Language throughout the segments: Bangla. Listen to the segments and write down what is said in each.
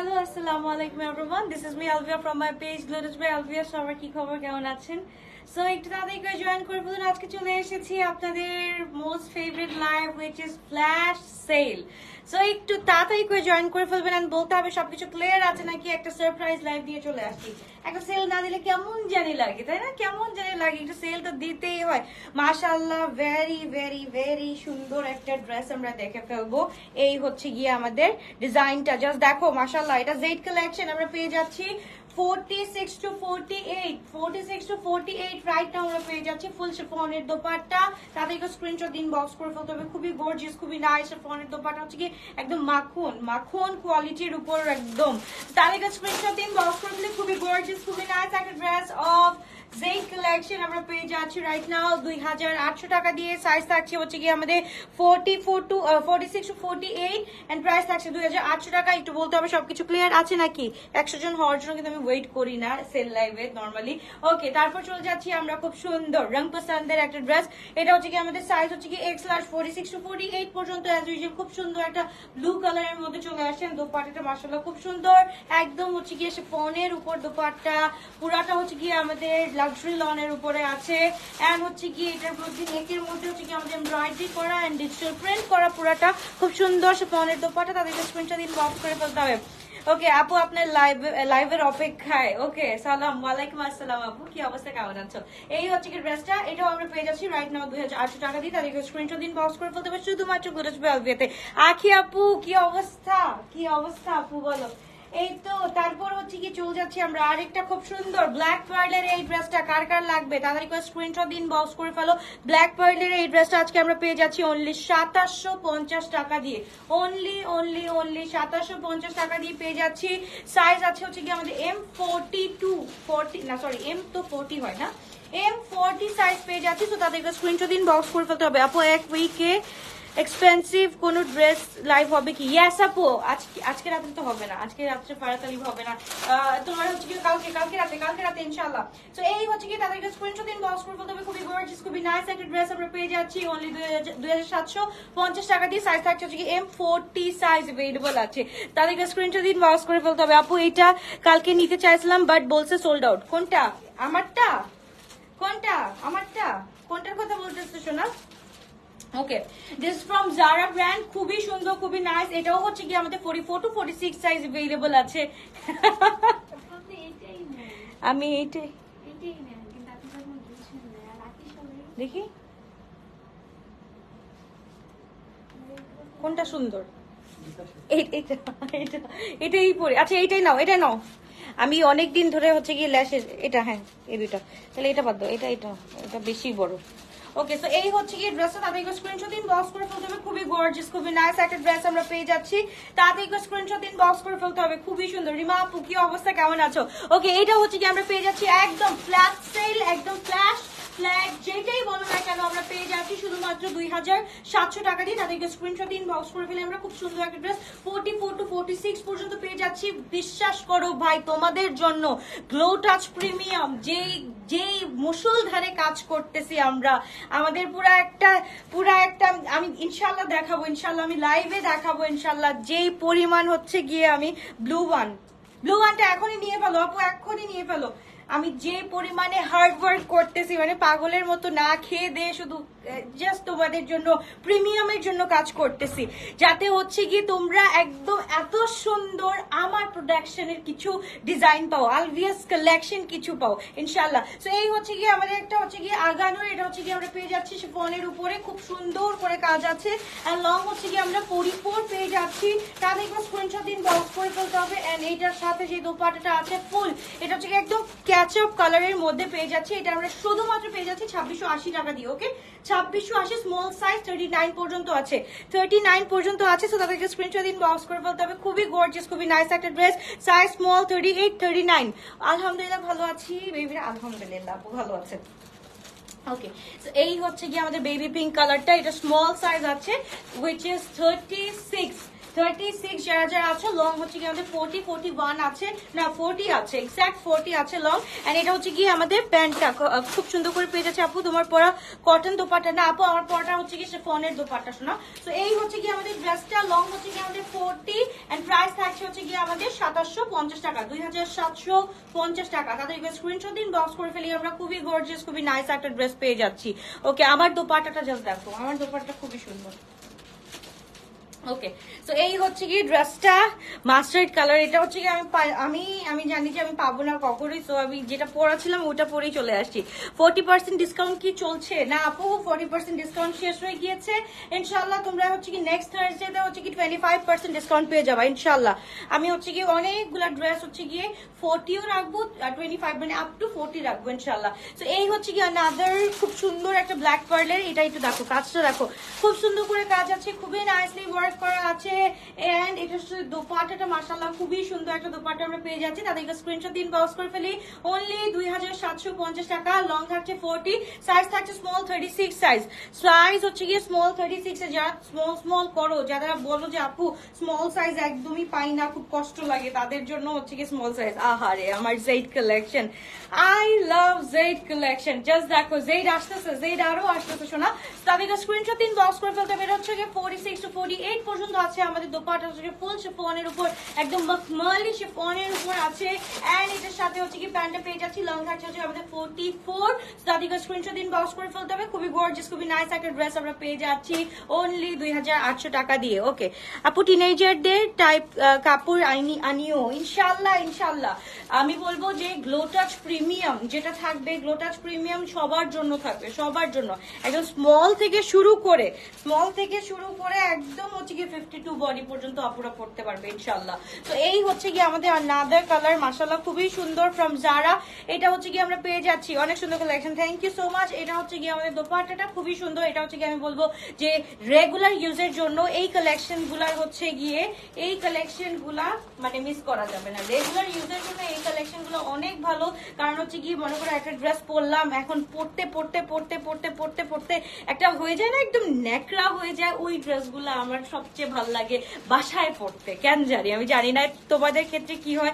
হ্যালো আসসালামু আলাইকুম everyone, this is me Alvia from my page Glotus by Alvia. সবার কি খবর, কেমন আছেন? সো একটু তাড়াতাড়ি করে জয়েন করে ফেলুন। আজকে চলে এসেছি আপনাদের most favourite live which is flash sell. So একটু তাড়াতাড়ি করে জয়েন করে ফেলবেন। এন্ড বলতে হবে সবকিছু ক্লিয়ার আছে নাকি, একটা সারপ্রাইজ লাইভ দিয়ে চলে আসছি। একটা সেল না দিলে কেমন জানি লাগে, তাই না? কেমন জানি লাগে, একটু সেল তো দিতেই হয়। মাশাআল্লাহ, ভেরি ভেরি ভেরি সুন্দর একটা ড্রেস আমরা দেখে ফেলবো। এই হচ্ছে গিয়ে আমাদের ডিজাইনটা, জাস্ট দেখো মাশাআল্লাহ। এটা জেড কালেকশন, আমরা পেয়ে যাচ্ছি 46 to 48, 46 to 48 রাইট নাও আমরা পেয়ে যাচ্ছি। ফুল শিফনের দোপাট্টা, তাদেরকে স্ক্রিনশট ইনবক্স করে ফেলতে হবে। খুবই গর্জিয়াস, খুবই নাইস। শিফনের দোপাট্টা হচ্ছে কি একদম মাখন মাখন কোয়ালিটির উপর একদম। তাদেরকে স্ক্রিনশট ইনবক্স করে ফেলে খুবই গর্জিয়াস, খুবই নাইস একটা ড্রেস অফ জেড কালেকশন আমরা পেয়ে যাচ্ছি রাইট নাও 2800 টাকা দিয়ে। সাইজ থাকছে হচ্ছে কি আমাদের 44 to 46 to 48 এন্ড প্রাইস থাকছে 2800 টাকা। একটু বলতে হবে সবকিছু ক্লিয়ার আছে নাকি। 100 জন হওয়ার জন্য কিন্তু আমি ওয়েট করি না সেল লাইভে নরমালি। ওকে, তারপর চলে যাচ্ছি আমরা খুব সুন্দর রং পছন্দের একটা ড্রেস। এটা হচ্ছে কি আমাদের সাইজ হচ্ছে কি X/46 to 48 পর্যন্ত। অ্যাজ ইউজুয়াল খুব সুন্দর একটা ব্লু কালারের মধ্যে চলে আসছেন। দোপাট্টাটা মাশাআল্লাহ খুব সুন্দর, একদম হচ্ছে কি শিফনের উপর দোপাট্টা। পুরাটা হচ্ছে কি আমাদের লাক্সারি লনের উপরে আছে। এন্ড হচ্ছে কি এটার মধ্যে নেকের মধ্যে হচ্ছে কি আমাদের এমব্রয়ডারি করা এন্ড ডিজিটাল প্রিন্ট করা। পুরাটা খুব সুন্দর শিফনের দোপাট্টা। তাদেরকে স্ক্রিনশট দিন বক্স করে ফেলতে হবে। ওকে আপু, আপনার লাইভের অপেক্ষায়। ওকে, সালাম ওয়ালাইকুম আসসালাম আপু, কি অবস্থা, কেমন আছো? এই হচ্ছে কি ড্রেসটা, এটাও আমরা পেয়ে যাচ্ছি রাইট নাও 2800 টাকা দিয়ে। তাদেরকে স্ক্রিনশট দিন বক্স করে ফেলতে হবে শুধুমাত্র গ্লোটাস বাই আলভিয়াতে। আখি আপু, কি অবস্থা, কি অবস্থা আপু বলো? এই তো, তারপর হচ্ছে কি চলে যাচ্ছি আমরা আরেকটা খুব সুন্দর ব্ল্যাক পার্লের এই ড্রেসটা। কার কার লাগবে তাদেরকে স্ক্রিনশট দিন বক্স করে ফেলো। ব্ল্যাক পার্লের এই ড্রেসটা আজকে আমরা পেয়ে যাচ্ছি অনলি 2750 টাকা দিয়ে। অনলি অনলি অনলি 2750 টাকা দিয়ে পেয়ে যাচ্ছি। সাইজ আছে হচ্ছে কি আমাদের M42 40 না সরি M তো 40 হয় না, M40 সাইজ পেয়ে যাচ্ছি। তো তাদেরকে স্ক্রিনশট দিন বক্স করে ফেলতে হবে। আপু এক উইকে এক্সপেন্সিভ কোন ড্রেস লাইভ হবে কি? ইয়েস আপু, আজকে রাতে তো হবে না, আজকে রাত্রে ফারাতালি হবে না, তোমার হচ্ছে কি কালকে রাতে ইনশাআল্লাহ। সো এই হচ্ছে কি তাদেরকে স্ক্রিনশট ইনবক্স করে ফেলতে হবে। খুবই গর্জিয়াস, খুবই নাইস একটা ড্রেস আমরা পেয়ে যাচ্ছি অনলি 2750 টাকা দিয়ে। সাইজ থাকছে হচ্ছে কি M40 সাইজ अवेलेबल আছে। তাদেরকে স্ক্রিনশট ইনবক্স করে ফেলতে হবে। আপু এটা কালকে নিতে চাইছিলাম বাট বলছে সোল্ড আউট। কোনটা? আমারটা? কোনটার কথা বলতেছো সোনা? ওকে, দিস ফ্রম জারা ব্র্যান্ড, খুবই সুন্দর, খুবই নাইস। এটাও হচ্ছে কি আমাদের 44 to 46 সাইজ अवेलेबल আছে। আমি এইটাই দেখি কোনটা সুন্দর। এটাই পরে, আচ্ছা এইটাই নাও, এটাই নাও। আমি অনেকদিন ধরে হচ্ছে কি ল্যাশের এটা, হ্যাঁ এই দুইটা, তাহলে এটা বাদ দাও, এটা বেশি বড়। ওকে, সো এই হচ্ছে কি ড্রেসটা। তাদেরকে স্ক্রিনশট দিন বক্স করে ফেলতে হবে। খুবই গর্জিয়াস, খুবই নাইস একটা ড্রেস আমরা পেয়ে যাচ্ছি। তাদেরকে স্ক্রিনশট দিন বক্স করে ফেলতে হবে। খুবই সুন্দর। রিমা আপু, কি অবস্থা, কেমন আছো? ওকে, এটা হচ্ছে কি আমরা পেয়ে যাচ্ছি একদম ফ্ল্যাট সেল, একদম ফ্ল্যাশ ফ্ল্যাগ যেটাই বলো না কেন আমরা পেয়ে যাচ্ছি শুধুমাত্র 2700 টাকা দিয়ে। তাদেরকে স্ক্রিনশট দিন বক্স করে ফেলে আমরা খুব সুন্দর একটা ড্রেস 44 to 46 পর্যন্ত পেয়ে যাচ্ছি। বিশ্বাস করো ভাই, তোমাদের জন্য গ্লো টাচ প্রিমিয়াম যেই মুষলধারে কাজ করতেছি আমরা, আমাদের পুরা একটা আমি ইনশাল্লাহ দেখাবো, ইনশাল্লাহ আমি লাইভে দেখাবো ইনশাল্লাহ। যেই পরিমাণ হচ্ছে গিয়ে আমি ব্লু ওয়ানটা এখনই নিয়ে ফেলো আপু, এখনই নিয়ে ফেলো। আমি যে পরিমাণে হার্ড ওয়ার্ক করতেছি, মানে পাগলের মতো না খেয়ে দিয়ে শুধু জাস্ট তোমাদের জন্য প্রিমিয়ামের জন্য কাজ করতেছি, যাতে হচ্ছে কি তোমরা একদম এত সুন্দর আমার প্রোডাকশনের কিছু ডিজাইন পাও, আলভিয়াস কালেকশন কিছু পাও ইনশাল্লাহ। সো এই হচ্ছে কি আমাদের একটা হচ্ছে কি আগানোর, এটা হচ্ছে কি আমরা পেয়ে যাচ্ছি শিফনের উপরে খুব সুন্দর করে কাজ আছে। আর লং হচ্ছে কি আমরা 44 পেয়ে যাচ্ছি। তাদেরকে স্ক্রিনশট দিন বক্স করে ফেলতে হবে। এন্ড এইটার সাথে যে দোপাট্টাটা আছে ফুল, এটা হচ্ছে কি একদম ক্যাচআপ কালারের মধ্যে পেয়ে যাচ্ছি। এটা আমরা শুধুমাত্র পেয়ে যাচ্ছি 2680 টাকা দিয়ে। ওকে, 2680 স্মল সাইজ 39 পর্যন্ত আছে, 39 পর্যন্ত আছে। সো তাদেরকে স্ক্রিনশট দিন বক্স করে ফেলতে হবে। খুবই গর্জিয়াস, খুবই নাইস একটা ড্রেস। Size small 38 39। আলহামদুলিল্লাহ ভালো আছি বেবিরা, আলহামদুলিল্লাহ আপু ভালো আছে। ওকে, সো এই হচ্ছে কি আমাদের বেবি পিঙ্ক কালারটা, এটা স্মল সাইজ আছে হুইচ ইজ 36 36 যারা যারা আছে, লং হচ্ছে কি আমাদের 40 41 আছে, না 40 আছে, এক্সাক্ট 40 আছে লং। এন্ড এটা হচ্ছে কি আমাদের প্যান্টটা খুব সুন্দর করে পেয়ে যাচ্ছে আপু। তোমার পরা কটন দোপাট্টা না আপু, আমার পরাটা হচ্ছে কি শিফনের দোপাট্টা শোনা। তো এই হচ্ছে কি আমাদের ড্রেসটা, লং হচ্ছে কি আমাদের 40 এন্ড প্রাইস থাকছে হচ্ছে কি আমাদের 2750 টাকা, 2750 টাকা। তাদের স্ক্রিনশট দিন, বক্স করে ফেলি আমরা। খুবই গর্জিয়াস, খুবই নাইস একটা ড্রেস পেয়ে যাচ্ছি। ওকে, আমার দোপাট্টাটা জাস্ট দেখো, আমার দোপাট্টা খুবই সুন্দর। ওকে, সো এই হচ্ছে কি ড্রেসটা মাস্টার্ড কালার। এটা হচ্ছে কি আমি জানি যে আমি পাবো না কখনোই, সো আমি যেটা পড়াছিলাম ওটা পরেই চলে আসছি। 40% ডিসকাউন্ট কি চলছে? না আপু, 40% ডিসকাউন্ট শেষ হয়ে গিয়েছে। ইনশাল্লাহ তোমরা হচ্ছে কি নেক্সট থার্সডেতে হচ্ছে কি 25% ডিসকাউন্ট পেয়ে যাবা ইনশাল্লাহ। আমি হচ্ছে কি অনেকগুলা ড্রেস হচ্ছে গিয়ে 40ও রাখবো, 25 মানে আপ টু 40 রাখবো ইনশাল্লাহ। তো এই হচ্ছে কি আনাদার খুব সুন্দর একটা ব্ল্যাক পার্লের। এটা একটু দেখো, কাজটা দেখো, খুব সুন্দর করে কাজ আছে, খুবই নাইসলি ওয়ার্ক করা আছে। এন্ড এটা দোপাট্টাটা মাশাআল্লাহ খুবই সুন্দর একটা দোপাট্টা আমরা পেয়ে যাচ্ছি। তাদেরকে স্ক্রিনশট দিন, বক্স করে ফেলি। অনলি 2750 টাকা। লং থাকছে 40, সাইজ থাকছে স্মল 36 সাইজ হচ্ছে গিয়ে স্মল 36 এ। যারা স্মল করো, যারা বলো যে আপু স্মল সাইজ একদমই পাই না, খুব কষ্ট লাগে, তাদের জন্য হচ্ছে কি স্মল সাইজ। আহারে আমার Z collection, I love Z collection. Just দেখো জেড আসতেছে, জেড আরো আসতেছে শোনা। তাদেরকে স্ক্রিনশট দিন, বক্স করে ফেলতে হবে। এটা হচ্ছে 46 to 48 পর্যন্ত আছে আমাদের দোপাট্টা, হচ্ছে ফুল শিফনের উপর, একদম মখমলি শিফনের উপর আছে। এন্ড এটার সাথে হচ্ছে কি প্যান্টটা পেয়ে যাচ্ছি, লং থাকছে হচ্ছে আমাদের 44। তাদেরকে স্ক্রিনশট দিন, বক্স করে ফেলতে হবে। খুবই গর্জিয়াস, খুবই নাইস একটা ড্রেস আমরা পেয়ে যাচ্ছি অনলি 2800 টাকা দিয়ে। ওকে আপু, টিনেজারদের টাইপ কাপড় আনিও ইনশাল্লাহ ইনশাল্লাহ। আমি বলবো যে গ্লো টাচ প্রিমিয়াম যেটা থাকবে, গ্লো টাচ প্রিমিয়াম সবার জন্য থাকবে, সবার জন্য। একদম স্মল থেকে শুরু করে একদম হচ্ছে গিয়ে 52 বডি পর্যন্ত আপুরা পড়তে পারবে ইনশাল্লাহ। তো এই হচ্ছে গিয়ে আমাদের আনাদার কালার, মাশাআল্লাহ খুবই সুন্দর, ফ্রম জারা। এটা হচ্ছে গিয়ে আমরা পেয়ে যাচ্ছি, অনেক সুন্দর collection, thank you so much. এটা হচ্ছে গিয়ে আমাদের দোপাট্টাটা খুবই সুন্দর। এটা হচ্ছে গিয়ে আমি বলবো যে রেগুলার ইউজের জন্য এই কালেকশন গুলার হচ্ছে গিয়ে এই কালেকশন গুলা মানে মিস করা যাবে না। রেগুলার ইউজের জন্য এই কালেকশন গুলো অনেক ভালো, কারণ হচ্ছে কি মনে করো একটা ড্রেস পরলাম, এখন পড়তে পড়তে পড়তে পড়তে পড়তে পড়তে একটা হয়ে যায় না, একদম ন্যাকড়া হয়ে যায়। ওই ড্রেসগুলো আমার সবচেয়ে ভালো লাগে বাসায় পড়তে, কেন জানি, আমি জানি না তোমাদের ক্ষেত্রে কি হয়।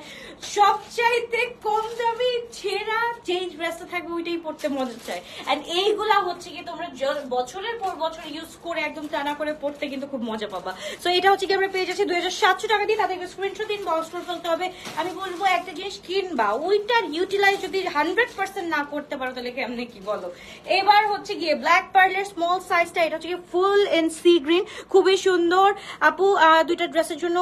সবচাইতে কম দামি ছেঁড়া চেঞ্জ ড্রেসটা থাকবে, ওইটাই পড়তে মজা চায়। এন্ড এইগুলা হচ্ছে কি তোমরা বছরের পর বছর ইউজ করে একদম টানা করে পড়তে কিন্তু খুব মজা পাবা। সো এটা হচ্ছে কি আমরা পেয়ে যাচ্ছি 2700 টাকা দিয়ে। তাদেরকে স্ক্রিনশট দিন, বক্স করে ফেলতে হবে। আমি বলবো একটা জিনিস কিনবা, ওইটার ইউটিলাইজ যদি 100% না করতে পারো তাহলে কেমনে কি বলো। এবার হচ্ছে গিয়ে ব্ল্যাক পার্লের স্মল সাইজটা, এটা হচ্ছে গিয়ে ফুল ইন সি গ্রিন, খুবই সুন্দর। আপু দুইটা ড্রেসের জন্য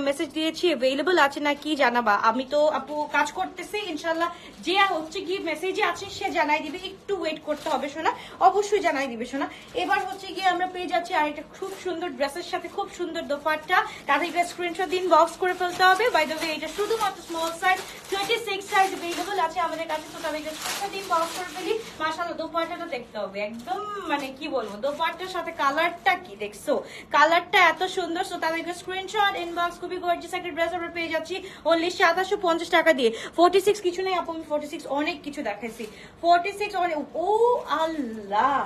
মেসেজ দিয়েছি, অ্যাভেলেবল আছে না কি জানাবা। আমি তো আপু কাজ করতেছি ইনশাল্লাহ, যে হচ্ছে কি মেসেজে আছে সে জানাই দিবে, একটু ওয়েট করতে হবে শোনা, অবশ্যই জানাই দিবে শোনা। এবার হচ্ছে গিয়ে আমরা পেয়ে যাচ্ছি আরেকটা খুব সুন্দর ড্রেসের সাথে খুব সুন্দর দোপাট্টা। তাদেরকে স্ক্রিনশট দিন, বক্স করে ফেলতে হবে। বাই দ্য ওয়ে এটা শুধুমাত্র স্মল সাইজ 36 সাইজ অ্যাভেলেবল আছে আমাদের কাছে। তো তাদেরকে স্ক্রিনশট দিন, বক্স করে ফেলি। মাশাআল্লাহ দোপাট্টাটা দেখতে হবে, একদম মানে কি বলবো, দোপাট্টার সাথে কালারটা কি দেখছো, কালারটা এত সুন্দর। সো তাদেরকে স্ক্রিনশট ইনবক্স, খুবই গর্জিয়াস একটা ড্রেস আমরা পেয়ে যাচ্ছি অনলি 2750 টাকা দিয়ে। 46 কিছু নেই আপু, আমি 46 অনেক কিছু দেখাইছি, 46 অনেক। ও আল্লাহ,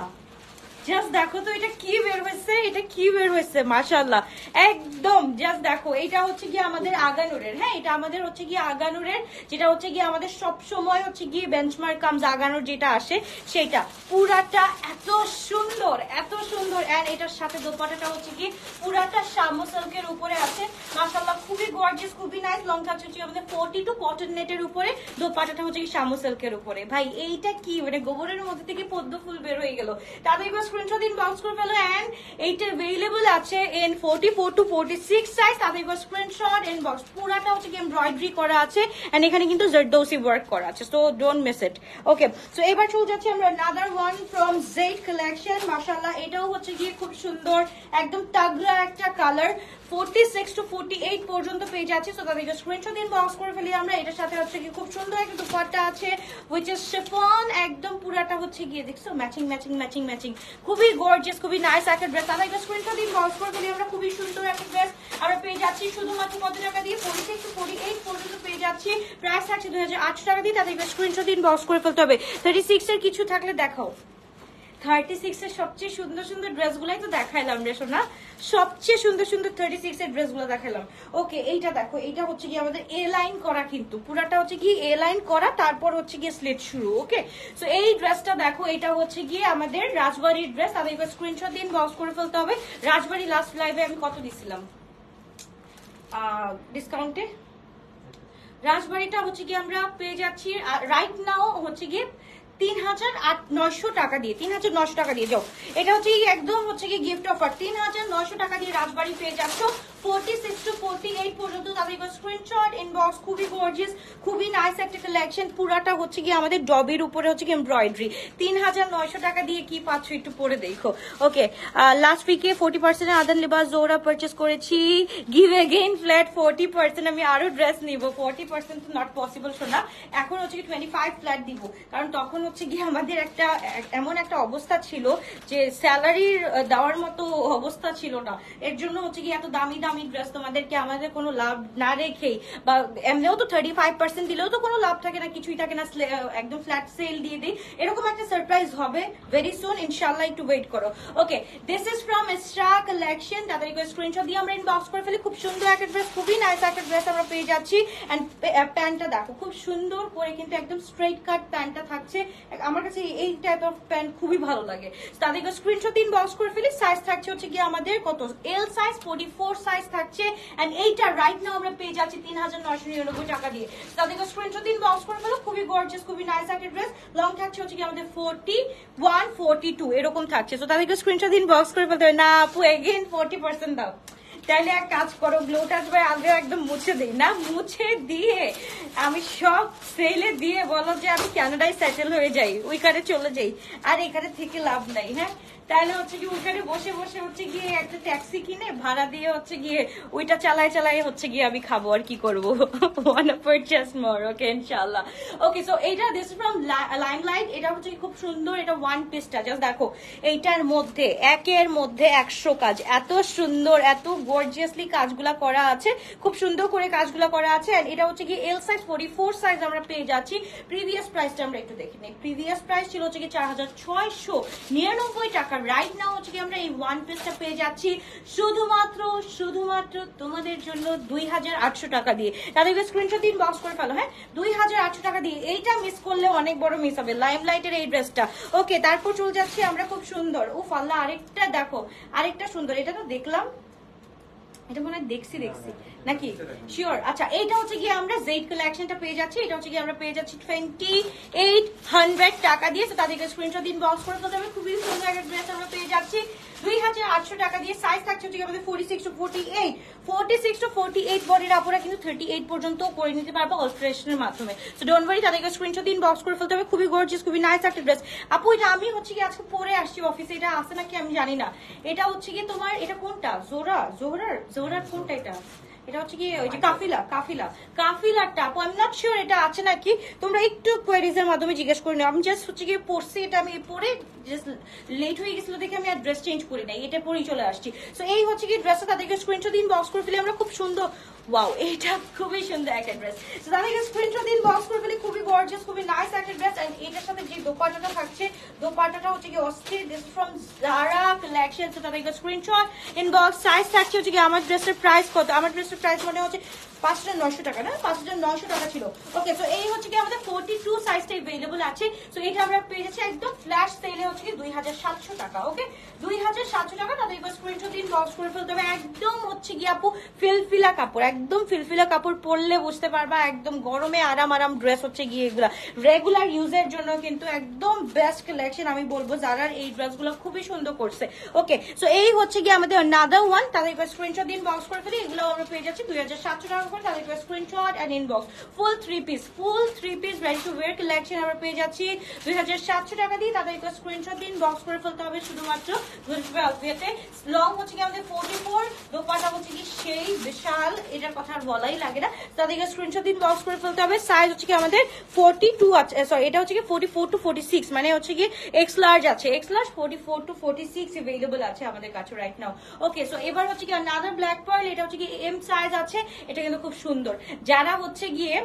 জাস্ট দেখো তো এটা কি বের হয়েছে, এটা কি বের হয়েছে মাশাআল্লাহ একদম। জাস্ট দেখো, এটা হচ্ছে গিয়ে আমাদের আগানুরের, হ্যাঁ এটা আমাদের হচ্ছে গিয়ে আগানুরের, যেটা হচ্ছে গিয়ে আমাদের সব সময় হচ্ছে গিয়ে বেঞ্চমার্ক কামস আগানুর যেটা আসে সেটা। পুরাটা এত সুন্দর, এত সুন্দর। এন্ড এটার সাথে দোপাট্টাটা হচ্ছে কি পুরাটা শামু সিল্কের উপরে আছে মাশাআল্লাহ, খুবই গর্জিয়াস, খুবই নাইস। লং থাকছে হচ্ছে আমাদের 40 টু কটন নেটের উপরে, দোপাট্টাটা হচ্ছে কি শামু সিল্কের উপরে। ভাই এইটা কি মানে গোবরের মধ্যে থেকে পদ্ম ফুল বের হয়ে গেল। তাদের স্ক্রিনশট দিন, বক্স করে ফেলো। এন্ড এইটা अवेलेबल আছে ইন 44 টু 46 সাইজ। তাদের স্ক্রিনশট ইনবক্স। পুরাটা হচ্ছে কি এমব্রয়ডারি করা আছে এন্ড এখানে কিন্তু জারদৌসি ওয়ার্ক করা আছে, so don't miss it. Okay, so এবার চলে যাচ্ছি আমরা another one from Z collection. মাশাআল্লাহ এটাও হচ্ছে কি খুব সুন্দর, একদম তাগড়া একটা কালার। 46 টু 48 পর্যন্ত পেয়ে যাচ্ছে। সো তাদেরকে স্ক্রিনশট দিন, বক্স করে ফেলি আমরা। এটার সাথে হচ্ছে কি খুব সুন্দর একটা দুপাট্টা আছে which is chiffon, একদম পুরাটা হচ্ছে গিয়ে দেখছো ম্যাচিং ম্যাচিং ম্যাচিং ম্যাচিং, খুবই গর্জিয়াস, খুবই নাইস একটা ড্রেস। তাদেরকে স্ক্রিনশট দিন, বক্স করে ফেলি আমরা। খুবই সুন্দর একটা ড্রেস আমরা পেয়ে যাচ্ছি শুধুমাত্র কত টাকা দিয়ে, 46 টু 48 পর্যন্ত পেয়ে যাচ্ছি। প্রাইস থাকছে 2800 টাকা দিয়ে। তাদেরকে স্ক্রিনশট দিন, বক্স করে ফেলতে হবে। 36 এর কিছু থাকলে দেখাও, 36 এর সবচেয়ে সুন্দর সুন্দর ড্রেসগুলাই তো দেখাইলাম রে সোনা, সবচেয়ে সুন্দর সুন্দর 36 এর ড্রেসগুলো দেখাইলাম। ওকে এইটা দেখো, এইটা হচ্ছে কি আমাদের এ লাইন করা, কিন্তু পুরাটা হচ্ছে কি এ লাইন করা, তারপর হচ্ছে গিয়ে স্লিট শুরু। ওকে সো এই ড্রেসটা দেখো, এটা হচ্ছে গিয়ে আমাদের রাজবাড়ির ড্রেস। তাদের স্ক্রিনশট দিন, বক্স করে ফেলতে হবে। রাজবাড়ি লাস্ট লাইভে আমি কত দিছিলাম ডিসকাউন্টে? রাজবাড়িটা হচ্ছে কি আমরা পেয়ে যাচ্ছি রাইট নাও হচ্ছে গিয়ে 3,900 টাকা দিয়ে, 3,900 টাকা দিয়ে যাও। এটা হচ্ছে একদম হচ্ছে কি গিফট অফার, 3,900 টাকা দিয়ে রাজবাড়ি পেয়ে যাচ্ছ 46 to 48 পর্যন্ত। তাদের স্ক্রিনশট ইনবক্স, খুবই গর্জিয়াস, খুবই নাইস একটা কালেকশন। পুরাটা হচ্ছে কি আমাদের ডবের উপরে হচ্ছে কি এমব্রয়ডারি। 3,900 টাকা দিয়ে কি পাচ্ছ একটু পরে দেখো। ওকে লাস্ট উইকে 40% আদান লিবাস জোহরা পারচেস করেছি, গিভ এগেইন ফ্ল্যাট 40%। আমি আরো ড্রেস নিব, 40% তো নট পসিবল শোনা। এখন হচ্ছে কি 25 ফ্ল্যাট দিব, কারণ তখন হচ্ছে কি আমাদের একটা এমন একটা অবস্থা ছিল যে স্যালারির দেওয়ার মতো অবস্থা ছিল না। এর জন্য হচ্ছে কি এত দামি দামি ড্রেস তোমাদেরকে আমাদের কোনো লাভ না রেখেই, বা এমনিও তো 35% দিলেও তো কোনো লাভ থাকে না, কিছুই থাকে না, একদম ফ্ল্যাট সেল দিয়ে দিই। এরকম একটা সারপ্রাইজ হবে ভেরি সুন ইনশাআল্লাহ, একটু ওয়েট করো। Okay this is from Ezra collection. তাদেরকে স্ক্রিনশট দিয়ে আমরা ইনবক্স করে ফেলি। খুব সুন্দর একটা ড্রেস, খুবই নাইস একটা ড্রেস আমরা পেয়ে যাচ্ছি। এন্ড প্যান্টটা দেখো, খুব সুন্দর করে কিন্তু একদম স্ট্রেট কাট প্যান্টটা থাকছে। আমার কাছে এই টাইপ অফ প্যান্ট খুবই ভালো লাগে। তাদেরকে স্ক্রিনশট দিন, বক্স করে ফেলি। সাইজ থাকছে হচ্ছে কি আমাদের কত, এল সাইজ 44 সাইজ থাকছে। এন্ড এইটা রাইট নাও আমরা পেয়ে যাচ্ছি 3,999 টাকা দিয়ে। তাদেরকে স্ক্রিনশট দিন, বক্স করে ফেলো। খুবই গর্জিয়াস, খুবই নাইস একটা ড্রেস। লং থাকছে হচ্ছে কি আমাদের 41, 42 এরকম থাকছে। তো তাদেরকে স্ক্রিনশট দিন, বক্স করে ফেলতে হবে। না আপু এগেইন 40% দাও, তাহলে এক কাজ করো, গ্লোটাস বাই আলভিয়া একদম মুছে দিই না, মুছে দিয়ে আমি সব সেলে দিয়ে বলো যে আমি কানাডায় সেটেল হয়ে যাই, ওইখানে চলে যাই, আর এখানে থেকে লাভ নাই। হ্যাঁ তাহলে হচ্ছে কি ওইখানে বসে বসে হচ্ছে গিয়ে একটা ট্যাক্সি কিনে ভাড়া দিয়ে হচ্ছে গিয়ে ওইটা চালায় চালায় হচ্ছে গিয়ে আমি খাবো, আর কি করবো। ওয়ানা পারচেস মোর। ওকে ইনশাআল্লাহ। ওকে সো এইটা দিস ইজ ফ্রম লাইমলাইট। এটা হচ্ছে খুব সুন্দর, এটা ওয়ান পিসটা জাস্ট দেখো, এইটার মধ্যে একের মধ্যে 100 কাজ, এত সুন্দর, এত গর্জিয়াসলি কাজগুলা করা আছে, খুব সুন্দর করে কাজগুলা করা আছে। এন্ড এটা হচ্ছে কি এল সাইজ 44 সাইজ আমরা পেয়ে যাচ্ছি। প্রিভিয়াস প্রাইসটা আমরা একটু দেখে নিই। প্রিভিয়াস প্রাইস ছিল হচ্ছে কি 4,699 টাকা। রাইট নাও হচ্ছে কি আমরা এই ওয়ান পিসটা পেয়ে যাচ্ছি শুধুমাত্র তোমাদের জন্য 2,800 টাকা দিয়ে। তাদেরকে স্ক্রিনশট দিন, বক্স করে ফেলো। হ্যাঁ 2,800 টাকা দিয়ে। এইটা মিস করলে অনেক বড় মিস হবে, লাইমলাইটের এই ড্রেসটা। ওকে তারপর চলে যাচ্ছি আমরা খুব সুন্দর, উফ আল্লাহ আরেকটা দেখো, আরেকটা সুন্দর। এটা তো দেখলাম, এটা মনে হয় দেখছি নাকি শিওর। আচ্ছা এইটা হচ্ছে কি আমরা জেড কালেকশনটা পেয়ে যাচ্ছি। এটা হচ্ছে কি আমরা পেয়ে যাচ্ছি 2,800 টাকা দিয়ে। তো তাদেরকে স্ক্রিনশট দিন, বক্স করে ফেলতে হবে। খুবই সুন্দর একটা ড্রেস আমরা পেয়ে যাচ্ছি 2,800 টাকা দিয়ে। সাইজ থাকছে হচ্ছে আমাদের 46 to 48, 46 to 48 বডির আপুরা কিন্তু 38 পর্যন্ত করে নিতে পারবো অল্টারেশনের মাধ্যমে। সো ডোন্ট ওয়ারি, তাদেরকে স্ক্রিনশট দিন, বক্স করে ফেলতে হবে। খুবই গর্জিয়াস, খুবই নাইস একটা ড্রেস। আপু এটা আমি হচ্ছে কি আজকে পরে আসছি অফিসে, এটা আছে নাকি আমি জানি না। এটা হচ্ছে কি তোমার, এটা কোনটা, জোহরার কোনটা এটা? এটা হচ্ছে কি ওই যে কাফিলাটা আপু আমি নট শিওর এটা আছে নাকি, তোমরা একটু কোয়েরিজের মাধ্যমে জিজ্ঞেস করে নিও। আমি জাস্ট হচ্ছে কি পড়ছি, এটা আমি পরে জাস্ট লেট হয়ে গেছিল দেখে আমি আর ড্রেস চেঞ্জ করি নাই, এটা পরেই চলে আসছি। সো এই হচ্ছে কি ড্রেসটা, তাদেরকে স্ক্রিনশট দিন, বক্স করে ফেলে আমরা। খুব সুন্দর, ওয়াও এটা খুবই সুন্দর একটা ড্রেস। তো তাদেরকে স্ক্রিনশট দিন, বক্স করে ফেলে। খুবই গর্জিয়াস, খুবই নাইস একটা ড্রেস। এন্ড এটার সাথে যে দোপাট্টাটা থাকছে, দোপাট্টাটা হচ্ছে কি অস্থির। This from Zara collection. তো তাদেরকে স্ক্রিনশট ইনবক্স। সাইজ থাকছে হচ্ছে কি আমার ড্রেসের প্রাইস কত, আমার ড্রেসের প্রাইস মনে হচ্ছে 5,900 টাকা না, 5,900 টাকা ছিল। ওকে তো এই হচ্ছে কি আমাদের 42 সাইজটা अवेलेबल আছে। সো এটা আমরা পেয়ে যাচ্ছি একদম ফ্ল্যাশ সেলে হচ্ছে কি 2,700 টাকা। ওকে 2,700 টাকা। তাদের এবার স্ক্রিনশট দিন, বক্স করে ফেলতে হবে। একদম হচ্ছে কি আপু ফিলফিলা কাপড়, একদম ফিলফিলা কাপড়, পরলে বুঝতে পারবা একদম গরমে আরাম ড্রেস হচ্ছে গিয়ে এগুলা রেগুলার ইউজের জন্য কিন্তু একদম বেস্ট কালেকশন আমি বলবো। জারার এই ড্রেসগুলো খুবই সুন্দর করছে। ওকে সো এই হচ্ছে কি আমাদের another one। তাদের এবার স্ক্রিনশট দিন, বক্স করে ফেলি। এগুলো আমরা পেয়ে যাচ্ছি 2,700 টাকা করে। তাদের এবার screenshot and inbox. Full three piece ready to wear collection আমরা পেয়ে যাচ্ছি 2,700 টাকা দিয়ে। তাদের এবার স্ক্রিনশট দিন, বক্স করে ফেলতে হবে শুধুমাত্র আলফিয়াতে। লং হচ্ছে কি আমাদের 44, দোপাট্টা হচ্ছে কি সেই বিশাল, এটার কথা আর বলাই লাগে না। তাদেরকে স্ক্রিনশট দিন, বক্স করে ফেলতে হবে। সাইজ হচ্ছে কি আমাদের 42 আছে, সরি এটা হচ্ছে কি 44 to 46, মানে হচ্ছে কি এক্স লার্জ আছে, এক্স লার্জ 44 to 46 अवेलेबल আছে আমাদের কাছে রাইট নাও। ওকে সো এবার হচ্ছে কি আনাদার ব্ল্যাক পার্ল। এটা হচ্ছে কি এম সাইজ আছে, এটা কিন্তু খুব সুন্দর। যারা হচ্ছে গিয়ে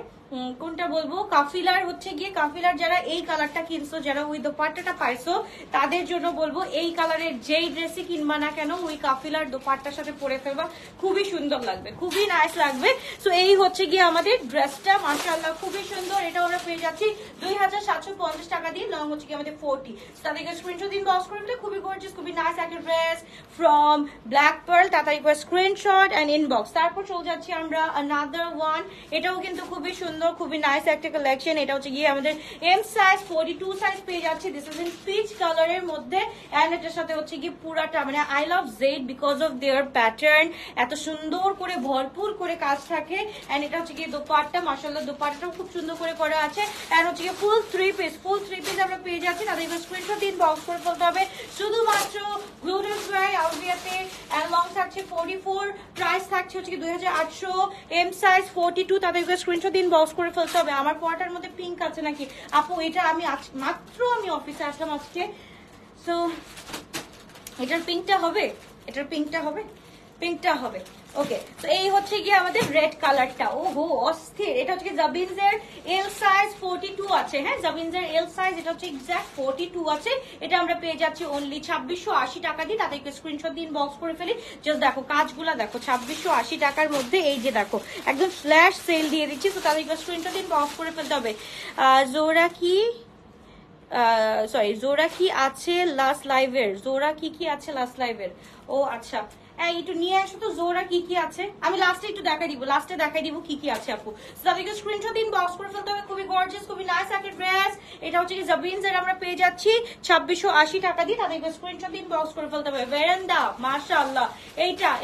কোনটা বলবো, কাফিলার হচ্ছে গিয়ে কাফিলার যারা এই কালারটা কিনছো, যারা ওই দোপাট্টাটা পাইছো তাদের জন্য বলবো এই কালারের যেই ড্রেসই কিনবা না কেন ওই কাফিলার দোপাট্টার সাথে পরে ফেলবা, খুবই সুন্দর লাগবে, খুবই নাইস লাগবে। সো এই হচ্ছে গিয়ে আমাদের ড্রেসটা, মাশাআল্লাহ খুবই সুন্দর। এটা আমরা পেয়ে যাচ্ছি 2750 টাকা দিয়ে। লং হচ্ছে গিয়ে আমাদের 40। তাদেরকে স্ক্রিনশট দিন বক্স করে দিলে খুবই গর্জিয়াস, খুবই নাইস একটা ড্রেস ফ্রম ব্ল্যাক পার্ল। তাড়াতাড়ি করে স্ক্রিনশট এন্ড ইনবক্স। তারপর চলে যাচ্ছি আমরা আনাদার ওয়ান, এটাও কিন্তু খুবই সুন্দর, খুবই নাইস একটা কালেকশন। এটা হচ্ছে গিয়ে আমাদের এম সাইজ 42 সাইজ পেয়ে যাচ্ছে। দিস ইজ ইন পিচ কালারের মধ্যে এন্ড এটার সাথে হচ্ছে গিয়ে পুরাটা মানে I love Z because of their pattern, এত সুন্দর করে ভরপুর করে কাজ থাকে। এন্ড এটা হচ্ছে গিয়ে দোপাট্টা, মাশাআল্লাহ দোপাট্টাটাও খুব সুন্দর করে করা আছে। এন্ড হচ্ছে গিয়ে ফুল থ্রি পিস আমরা পেয়ে যাচ্ছি। তাদের স্ক্রিনশট দিন বক্স করে ফেলতে হবে শুধুমাত্র গ্লুটেন ফ্রাই আলভিয়াতে। এন্ড লং থাকছে 44, প্রাইস থাকছে হচ্ছে কি 2800, এম সাইজ 42। তাদেরকে স্ক্রিনশট দিন বক্স করে ফেলতে হবে। আমার পরাটার মধ্যে পিঙ্ক আছে নাকি আপু? এটা আমি মাত্র আমি অফিসে আসলাম আজকে, সো এটার পিঙ্কটা হবে, এটার পিঙ্কটা হবে, পিঙ্কটা হবে। ওকে, তো এই হচ্ছে গিয়ে আমাদের রেড কালারটা। ওহো অস্থির। এটা হচ্ছে জাবিনজের এল সাইজ 42 আছে। হ্যাঁ, জাবিনজের এল সাইজ এটা হচ্ছে এক্সাক্ট 42 আছে। এটা আমরা পেয়ে যাচ্ছি অনলি 2680 টাকা দিয়ে। তাদেরকে স্ক্রিনশট দিন বক্স করে ফেলি। জাস্ট দেখো কাজগুলা দেখো, 2680 টাকার মধ্যে এই যে দেখো একদম ফ্ল্যাশ সেল দিয়ে দিচ্ছি। তো তাদেরকে স্ক্রিনশট দিন বক্স করে ফেলতে হবে। জোড়া কি সরি জোড়া কি আছে লাস্ট লাইভের? জোড়া কি আছে লাস্ট লাইভের? ও আচ্ছা, একটু নিয়ে আসো তো জোড়া কি আছে। আমি লাস্টে একটু দেখাই দিব, লাস্টে দেখাই দিব কি আছে আপু। তাদেরকে স্ক্রিনশট দিন বক্স করে ফেলতে হবে। খুবই গর্জিয়াস, খুবই নাইস একটা ড্রেস। এটা হচ্ছে কি জাবিনস এর আমরা পেয়ে যাচ্ছি 2680 টাকা দিয়ে। তাদেরকে স্ক্রিনশট দিন বক্স করে ফেলতে হবে। ভেরান্ডা মাশাআল্লাহ,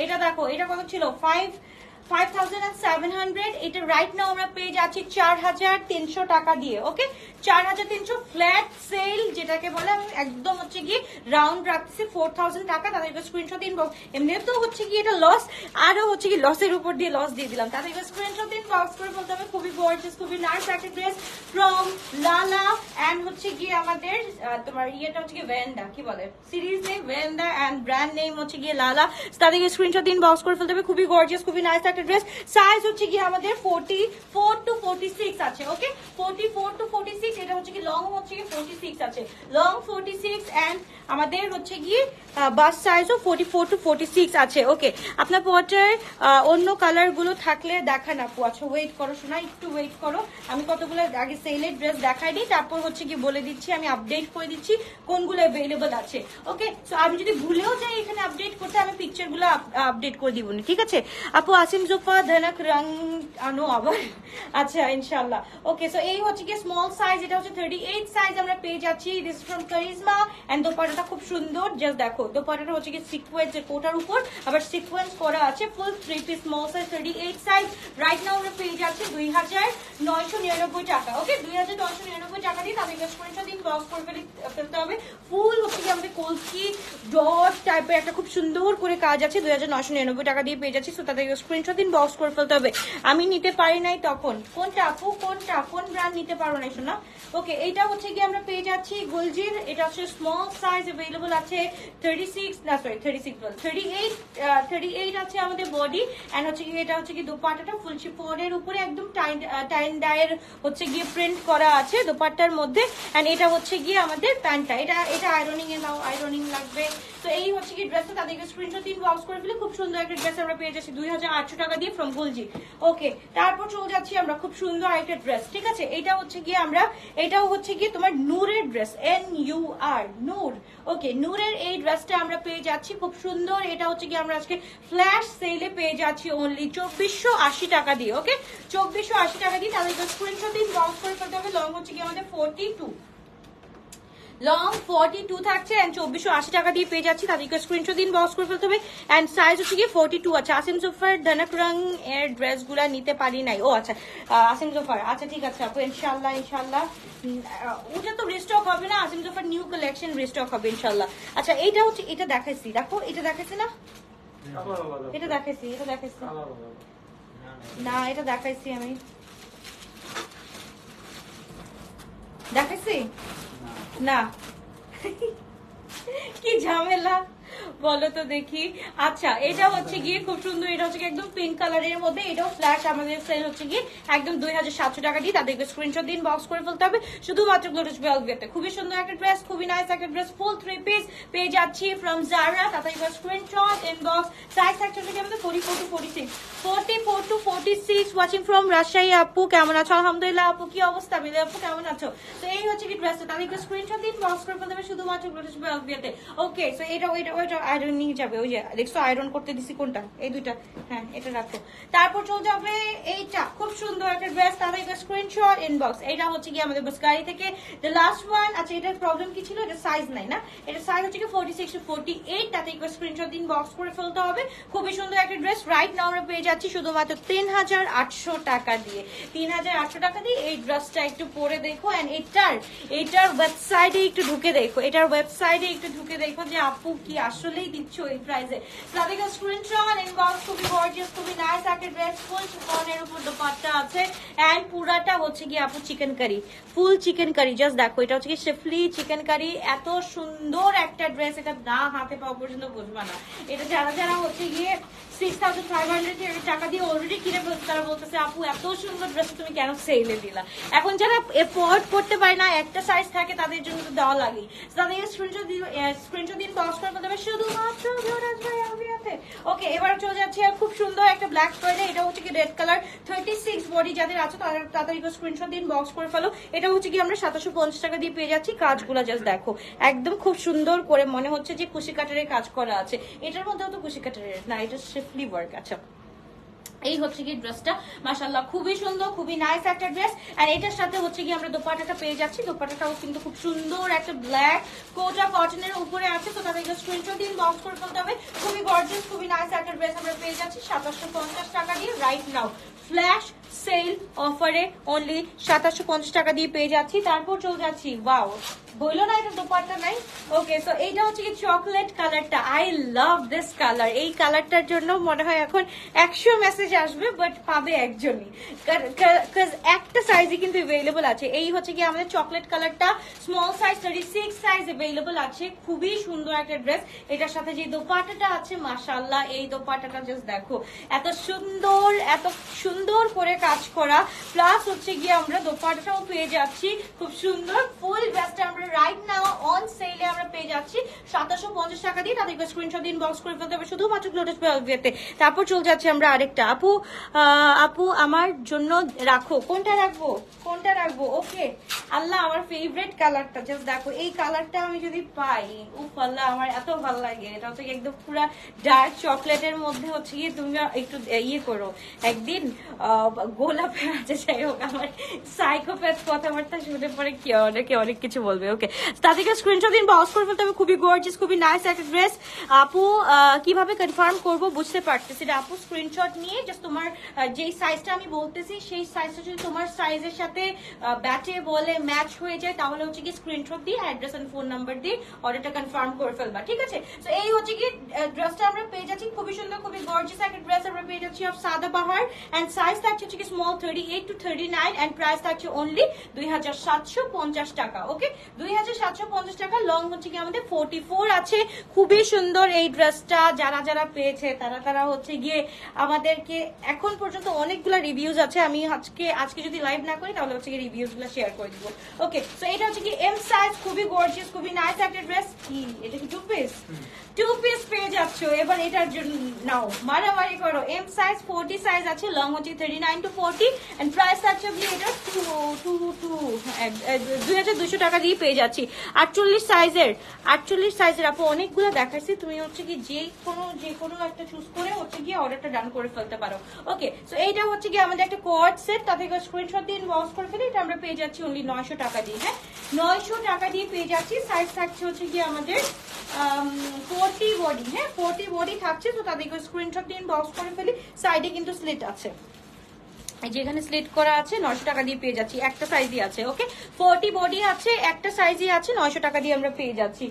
এটা দেখো, এটা কত ছিল? 5700। এটা রাইট নাও আমরা পেয়ে যাচ্ছি 4300 টাকা দিয়ে। ওকে, 4300 ফ্ল্যাট সেল যেটাকে বলে। আমি একদম হচ্ছে গিয়ে রাউন্ড রাখতেছি 4000 টাকা। তাদেরকে স্ক্রিনশট দিন বক্স। এমনি তো হচ্ছে কি এটা লস, আরো হচ্ছে কি লসের উপর দিয়ে লস দিয়ে দিলাম। তাদেরকে স্ক্রিনশট দিন বক্স করে বলতে হবে। খুবই গর্জিয়াস, খুবই নাইস একটা ড্রেস ফ্রম লালা এন্ড হচ্ছে গিয়ে আমাদের তোমার ইয়েটা হচ্ছে কি ভেন্ডা, কি বলে সিরিজ নেম ভেন্ডা এন্ড ব্র্যান্ড নেম হচ্ছে গিয়ে লালা। তাদেরকে স্ক্রিনশট দিন বক্স করে ফেলতে হবে। খুবই গর্জিয়াস, খুবই নাইস একটা ড্রেস। সাইজ হচ্ছে গিয়ে আমাদের 44 to 46 আছে। ওকে, 44 to 46। এটা হচ্ছে কি লং হচ্ছে কি 46 আছে, লং 46 এন্ড আমাদের হচ্ছে গিয়ে বাস সাইজও 44 to 46 আছে। ওকে, আপনার পটার অন্য কালার গুলো থাকলে দেখান আপু। আচ্ছা ওয়েট করো শোনা, একটু ওয়েট করো। আমি কতগুলো আগে সেলের ড্রেস দেখাই দিই, তারপর হচ্ছে কি বলে দিচ্ছি, আমি আপডেট করে দিচ্ছি কোনগুলো অ্যাভেলেবল আছে। ওকে, সো আমি যদি ভুলেও যাই এখানে আপডেট করতে, আমি পিকচার গুলো আপডেট করে দিব, ঠিক আছে আপু? আসিম জোফা ধনক রং আনো আবার। আচ্ছা ইনশাআল্লাহ। ওকে, সো এই হচ্ছে কি স্মল সাইজ, এটা হচ্ছে 38 সাইজ আমরা পেয়ে যাচ্ছি। দিস ফ্রম কারিজমা এন্ড দোপাট্টাটা খুব সুন্দর। জাস্ট দেখো দোপাট্টাটা হচ্ছে কি সিকোয়েন্স এর কোটার উপর আবার সিকোয়েন্স করা আছে। ফুল 3 piece small size 38 size. Right now আমরা পেয়ে যাচ্ছি 2999 টাকা। ওকে, 2999 টাকা দিয়ে তাদেরকে স্ক্রিনশট দিন বক্স করে ফেলতে হবে। ফুল হচ্ছে কি আমাদের কলকি ডট টাইপের একটা খুব সুন্দর করে কাজ আছে। 2999 টাকা দিয়ে পেয়ে যাচ্ছি। সো তাদেরকে স্ক্রিনশট দিন বক্স করে ফেলতে হবে। আমি নিতে পারি নাই তখন। কোনটা আপু, কোনটা কোন ব্র্যান্ড নিতে পারো না শোনা? ওকে, এইটা হচ্ছে কি আমরা পেয়ে যাচ্ছি গুলজির। এটা হচ্ছে স্মল সাইজ अवेलेबल আছে 36 না সরি 36 বল 38 আছে আমাদের বডি এন্ড হচ্ছে কি এটা হচ্ছে কি দোপাট্টাটা ফুল শিফনের উপরে একদম টাইন ডাইয়ের হচ্ছে গিয়ে প্রিন্ট করা আছে দোপাট্টার মধ্যে। এন্ড এটা হচ্ছে গিয়ে আমাদের প্যান্টটা। এটা আয়রনিং এ নাও, আয়রনিং লাগবে। তো এই হচ্ছে কি ড্রেসটা। তাদেরকে স্ক্রিনশট দিন বক্স করে ফেলে। খুব সুন্দর একটা ড্রেস আমরা পেয়ে যাচ্ছি 2800 টাকা দিয়ে ফ্রম গুলজি। ওকে, তারপর চলে যাচ্ছি আমরা খুব সুন্দর একটা ড্রেস, ঠিক আছে? এটা হচ্ছে গিয়ে আমরা, এটাও হচ্ছে গিয়ে তোমার নূরের ড্রেস, NUR নূর। ওকে, নূরের এই ড্রেসটা আমরা পেয়ে যাচ্ছি খুব সুন্দর। এটা হচ্ছে কি আমরা আজকে ফ্ল্যাশ সেলে পেয়ে যাচ্ছি অনলি 2480 টাকা দিয়ে। ওকে, 2480 টাকা দিয়ে তাদেরকে স্ক্রিনশট দিন বক্স করে ফেলতে হবে। লং হচ্ছে কি আমাদের 42, লং 42 থাকছে এন্ড 2480 টাকা দিয়ে পেয়ে যাচ্ছি। তাদেরকে স্ক্রিনশট দিন বক্স করে ফেলতে হবে। এন্ড সাইজ হচ্ছে কি 42 আছে। আসিম জোফার ধনক রং এর ড্রেস গুলা নিতে পারি নাই। ও আচ্ছা, আসিম জোফার, আচ্ছা ঠিক আছে আপু, ইনশাআল্লাহ ইনশাআল্লাহ। ওটা তো রিস্টক হবে না, Asim Zofer new collection restock হবে ইনশাআল্লাহ। আচ্ছা এইটা হচ্ছে, এটা দেখাইছি, দেখো এটা দেখাইছি না, এটা দেখাইছি, এটা দেখাইছি না, এটা দেখাইছি আমি, দেখাইছি না। কি ঝামেলা। বলো তো দেখি। আচ্ছা এটা হচ্ছে গিয়ে খুব সুন্দর, এটা হচ্ছে একদম পিঙ্ক কালারের মধ্যে, এটাও ফ্ল্যাশ আমাদের সেল হচ্ছে গিয়ে একদম 2700 টাকা দিয়ে। তাদেরকে স্ক্রিনশট দিন, বক্স করে ফেলতে হবে শুধুমাত্র গ্লোটাস ভেলভেটে। খুবই সুন্দর একটা ড্রেস, খুবই নাইস একটা ড্রেস, ফুল 3 পিস পেয়ে যাচ্ছি ফ্রম জারা। তাদেরকে স্ক্রিনশট ইনবক্স। সাইজ থাকছে আমাদের 44 to 46, 44 to 46। Watching from Rajshahi আপু কেমন আছো? আলহামদুলিল্লাহ আপু, কি অবস্থা? মিলে আপু কেমন আছো? তো এই হচ্ছে কি ড্রেসটা, তাদেরকে স্ক্রিনশট দিন, বক্স করে ফেলতে হবে শুধুমাত্র গ্লোটাস ভেলভেটে। ওকে, সো এটা ওইটা আয়রন নিয়ে যাবে। ওই যে দেখছো আয়রন করতে দিছি কোনটা, এই দুইটা, হ্যাঁ এটা রাখো। তারপর চলে যাবে এইটা, খুব সুন্দর একটা ড্রেস, তাদেরকে স্ক্রিনশট ইনবক্স। এটা হচ্ছে কি আমাদের বাসগাড়ি থেকে দ্য লাস্ট ওয়ান। আচ্ছা এটার প্রবলেম কি ছিল? এটা সাইজ নাই না, এটা সাইজ হচ্ছে কি 46 to 48। তাদেরকে স্ক্রিনশট দিন, বক্স করে ফেলতে হবে। খুবই সুন্দর একটা ড্রেস, রাইট নাও আমরা পেয়ে যাচ্ছি শুধুমাত্র 3800 টাকা দিয়ে। 3800 টাকা দিয়ে এই ড্রেসটা একটু পরে দেখো। এন্ড এটার ওয়েবসাইটে একটু ঢুকে দেখো, এটার ওয়েবসাইটে একটু ঢুকে দেখো যে আপু কি আসলেই দিচ্ছ এই প্রাইসে। তাদেরকে স্ক্রিনশট ইনবক্স। খুবই গর্জিয়াস, খুবই নাইস একটা ড্রেস, ফুল শিফনের উপর দোপাট্টা আছে। এন্ড পুরাটা হচ্ছে কি আপু chikankari, full chikankari. Just দেখো, এটা হচ্ছে কি শেফলি চিকেন কারি। এত সুন্দর একটা ড্রেস, এটা না হাতে পাওয়া পর্যন্ত বুঝবা না। এটা যারা যারা হচ্ছে গিয়ে 6500 টাকা দিয়ে অলরেডি কিনে ফেলছে, তারা বলতেছে আপু এত সুন্দর ড্রেস তুমি কেন সেলে দিলা। এখন যারা এফোর্ড করতে পারে না, একটা সাইজ থাকে, তাদের জন্য তো দেওয়া লাগে। তাদের স্ক্রিনশট দিন, বক্স করে ফেলতে হবে শুধুমাত্র আলভিয়াতে। ওকে, এবার চলে যাচ্ছে খুব সুন্দর একটা ব্ল্যাক কালার। এটা হচ্ছে কি রেড কালার, 36 বডি যাদের আছে তাদের স্ক্রিনশট দিন, বক্স করে ফেলো। এটা হচ্ছে কি আমরা 2750 টাকা দিয়ে পেয়ে যাচ্ছি। কাজগুলা জাস্ট দেখো, একদম খুব সুন্দর করে মনে হচ্ছে যে কুশি কাটারের কাজ করা আছে। এটার মধ্যেও তো কুশি কাটারের না, এটা শিফলি ওয়ার্ক। আচ্ছা এই হচ্ছে কি ড্রেসটা, মাশাআল্লাহ খুবই সুন্দর, খুবই নাইস একটা ড্রেস। আর এটার সাথে হচ্ছে কি আমরা দোপাট্টাটা পেয়ে যাচ্ছি। দোপাট্টাটাও কিন্তু খুব সুন্দর একটা ব্ল্যাক কোটা কটনের উপরে আছে। তো তাদেরকে স্ক্রিনশট দিন, বক্স করে ফেলতে হবে। খুবই গর্জিয়াস, খুবই নাইস একটা ড্রেস আমরা পেয়ে যাচ্ছি 2750 টাকা দিয়ে। রাইট নাও ফ্ল্যাশ সেল অফারে অনলি 2750 টাকা দিয়ে পেয়ে যাচ্ছি। তারপর চলে যাচ্ছি, ওয়াও বললো না এটা দোপাট্টা নাই। ওকে, সো এইটা হচ্ছে কি চকলেট কালারটা। I love this colour. এই কালারটার জন্য মনে হয় এখন 100 মেসেজ আসবে, বাট পাবে একজনই, একটা সাইজই কিন্তু অ্যাভেলেবল আছে। এই হচ্ছে কি আমাদের চকলেট কালারটা, স্মল সাইজ 36 সাইজ অ্যাভেলেবল আছে। খুবই সুন্দর একটা ড্রেস। এটার সাথে যে দোপাট্টাটা আছে, মাশাআল্লাহ এই দোপাট্টাটা জাস্ট দেখো, এত সুন্দর করে কাজ করা। প্লাস হচ্ছে গিয়ে আমরা দোপাট্টাটাও পেয়ে যাচ্ছি খুব সুন্দর। ফুল ড্রেসটা আমরা রাইট নাও অন সেলে আমরা পেয়ে যাচ্ছি 2750 টাকা দিয়ে। তাদেরকে স্ক্রিনশট দিন, বক্স করে ফেলতে হবে শুধুমাত্র গ্লোটাস ভেলভেটে। তারপর চলে যাচ্ছে আমরা আরেকটা, আপু আমার জন্য রাখো। কোনটা রাখবো? ওকে, আল্লাহ আমার ফেভারিট কালারটা, জাস্ট দেখো এই কালারটা আমি যদি পাই, উফ আল্লাহ আমার এত ভালো লাগে। এটা হচ্ছে একদম পুরো ডার্ক চকলেটের মধ্যে হচ্ছে গিয়ে তুমি একটু ইয়ে করো একদিন গোলাপে আছে। যাই হোক, আমার সাইকোপ্যাথ কথাবার্তা শুনে পরে কি অনেকে অনেক কিছু বলবে। ওকে, তাদেরকে স্ক্রিনশট দিন, বক্স করে ফেলতে হবে। খুবই গর্জিয়াস, খুবই নাইস একটা ড্রেস। আপু কিভাবে কনফার্ম করবো বুঝতে পারতেছি না। আপু স্ক্রিনশট নিয়ে জাস্ট তোমার যেই সাইজটা আমি বলতেছি, সেই সাইজটা যদি তোমার সাইজের সাথে ব্যাটে বলে ম্যাচ হয়ে যায়, তাহলে হচ্ছে কি স্ক্রিনশট দিয়ে অ্যাড্রেস এন্ড ফোন নাম্বার দিয়ে অর্ডারটা কনফার্ম করে ফেলবা, ঠিক আছে? তো এই হচ্ছে কি ড্রেসটা আমরা পেয়ে যাচ্ছি। খুবই সুন্দর, খুবই গর্জিয়াস একটা ড্রেস আমরা পেয়ে যাচ্ছি অফ সাদাবাহার। এন্ড সাইজ থাকছে হচ্ছে কি স্মল 38 to 39 এন্ড প্রাইস থাকছে অনলি 2750 টাকা। ওকে, 2750 টাকা। লং হচ্ছে কি আমাদের 44 আছে। খুবই সুন্দর এই ড্রেসটা। যারা পেয়েছে তারা হচ্ছে গিয়ে আমাদেরকে এখন পর্যন্ত অনেকগুলো রিভিউজ আছে। আমি আজকে যদি লাইভ না করি তাহলে হচ্ছে কি রিভিউজ গুলো শেয়ার করে দিব। ওকে, সো এটা হচ্ছে কি এম সাইজ, খুবই গর্জিয়াস, খুবই নাইস একটা ড্রেস। কি এটা কি 2 পিস পেয়ে যাচ্ছ? এবার এটার জন্য নাও মারামারি করো। এম সাইজ 40 সাইজ আছে, লং হচ্ছে 39 to 40 এন্ড প্রাইস আছে এটা 2200 টাকা দিয়ে পেয়ে যাচ্ছি। 48 সাইজের আপু অনেকগুলো দেখাইছি। তুমি হচ্ছে কি যে কোনো একটা চুজ করে হচ্ছে গিয়ে অর্ডারটা ডান করে ফেলতে পারো। ওকে, সো এইটা হচ্ছে কি আমাদের একটা কোয়ার্ড সেট। তাতে স্ক্রিনশট দিয়ে বক্স করে ফেলে এটা আমরা পেয়ে যাচ্ছি অনলি 900 টাকা দিয়ে। হ্যাঁ, 900 টাকা দিয়ে পেয়ে যাচ্ছি। সাইজ থাকছে হচ্ছে কি আমাদের 40 বডি। হ্যাঁ, 40 বডি থাকছে। তো তাদেরকে স্ক্রিনশট দিয়ে বক্স করে ফেলি। সাইডে কিন্তু স্লিট আছে, যেখানে স্লিট করা আছে। 900 টাকা দিয়ে পেয়ে যাচ্ছি। একটা সাইজই আছে। ওকে, 40 বডি আছে, একটা সাইজই আছে। 900 টাকা দিয়ে আমরা পেয়ে যাচ্ছি।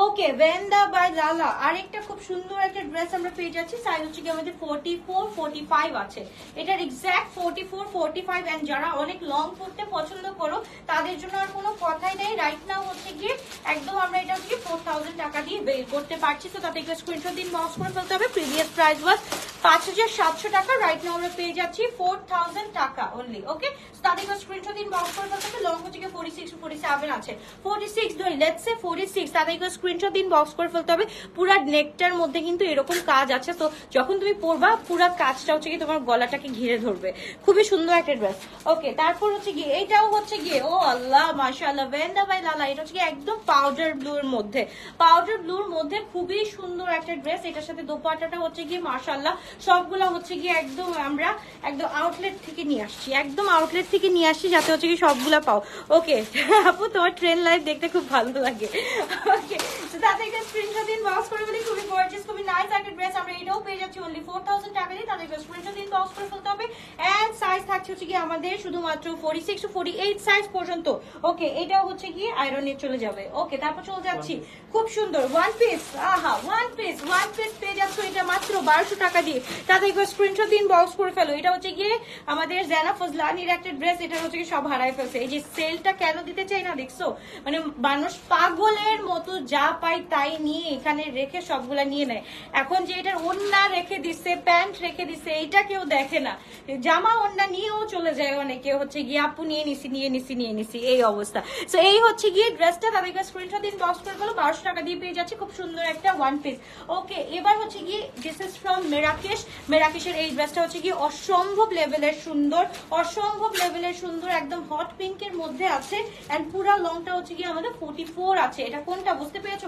ওকে, ভেন্দা বাই লালা আরেকটা খুব সুন্দর একটা ড্রেস আমরা পেয়ে যাচ্ছি। সাইজ হচ্ছে কি আমাদের 44 45 আছে, এটার এক্স্যাক্ট 44 45। এন্ড যারা অনেক লং পড়তে পছন্দ করো তাদের জন্য আর কোনো কথাই নেই। রাইট নাও হচ্ছে গিয়ে একদম আমরা এটা হচ্ছে 4000 টাকা দিয়ে বের করতে পারছি। তো তাতে একটু স্ক্রিনশট দিন, বক্স করে ফেলতে হবে। প্রিভিয়াস প্রাইস ওয়াজ 5700 টাকা, রাইট নাও আমরা পেয়ে যাচ্ছি 4000 টাকা অনলি। ওকে, তাতে একটু স্ক্রিনশট দিন, বক্স করে ফেলতে হবে। লং হচ্ছে গিয়ে 46 47 আছে, 46 ধরি, লেটস সে 46। তাতে একটু স্ক্রিনশট দিন, বক্স করে ফেলতে হবে। পুরা নেকটার মধ্যে কিন্তু এরকম কাজ আছে, তো যখন তুমি পরবা পুরা কাজটা হচ্ছে কি তোমার গলাটাকে ঘিরে ধরবে। খুবই সুন্দর একটা ড্রেস। ওকে, তারপর হচ্ছে গিয়ে এইটাও হচ্ছে গিয়ে ও আল্লাহ মাশাআল্লাহ, ভেন্দা বাই লালা। এটা হচ্ছে গিয়ে একদম পাউডার ব্লুর মধ্যে, পাউডার ব্লুর মধ্যে খুবই সুন্দর একটা ড্রেস। এটার সাথে দোপাট্টাটা হচ্ছে গিয়ে মাশাআল্লাহ সবগুলা হচ্ছে গিয়ে একদম আমরা একদম আউটলেট থেকে নিয়ে আসছি, একদম আউটলেট থেকে নিয়ে আসছি, যাতে হচ্ছে কি সবগুলা পাও। ওকে আপু, তোমার ট্রেন লাইভ দেখতে খুব ভালো লাগে। ওকে, তো তাতে একটা স্ক্রিনশট দিন, বক্স করে ফেলি। খুবই গর্জিয়াস, খুবই নাইস একটা ড্রেস। আমরা এটাও পেয়ে যাচ্ছি অনলি 4000 টাকা দিয়ে। তাদের স্ক্রিনশট দিন, বক্স করে ফেলতে হবে। এন্ড সাইজ থাকছে হচ্ছে কি আমাদের শুধুমাত্র 46 to 48 সাইজ পর্যন্ত। ওকে, এটাও হচ্ছে কি আয়রনে চলে যাবে। ওকে, তারপর চলে যাচ্ছি খুব সুন্দর ওয়ান পিস। আহা, ওয়ান পিস পেয়ে যাচ্ছ এটা মাত্র 1200 টাকা দিয়ে। তাদের স্ক্রিনশট দিন, বক্স করে ফেলো। এটা হচ্ছে গিয়ে আমাদের জানা ফজলানির একটা ড্রেস। এটা হচ্ছে কি সব হারাই ফেলছে। এই যে সেলটা কেন দিতে চাই না দেখছো, মানে মানুষ পাগলের মতো যা পাই তাই নিয়ে এখানে রেখে সবগুলা নিয়ে নেয়। এখন যে এটার ওন্না রেখে দিচ্ছে, প্যান্ট রেখে দিচ্ছে, এইটা কেউ দেখে না। জামা ওন্না নিয়েও চলে যায় অনেকে, হচ্ছে গিয়ে আপু নিয়ে নিছি এই অবস্থা। তো এই হচ্ছে গিয়ে ড্রেসটা। তাদেরকে স্ক্রিনশট দিন, বক্স করে ফেলো। 1200 টাকা দিয়ে পেয়ে যাচ্ছে খুব সুন্দর একটা ওয়ান পিস। ওকে, এবার হচ্ছে গিয়ে দিস ইজ ফ্রম মেরাকেশের এই ড্রেসটা হচ্ছে গিয়ে অসম্ভব লেভেলের সুন্দর, অসম্ভব লেভেলের সুন্দর, একদম হট পিঙ্কের মধ্যে আছে। এন্ড পুরা লংটা হচ্ছে গিয়ে আমাদের 44 আছে। এটা কোনটা বুঝতে পেরেছো?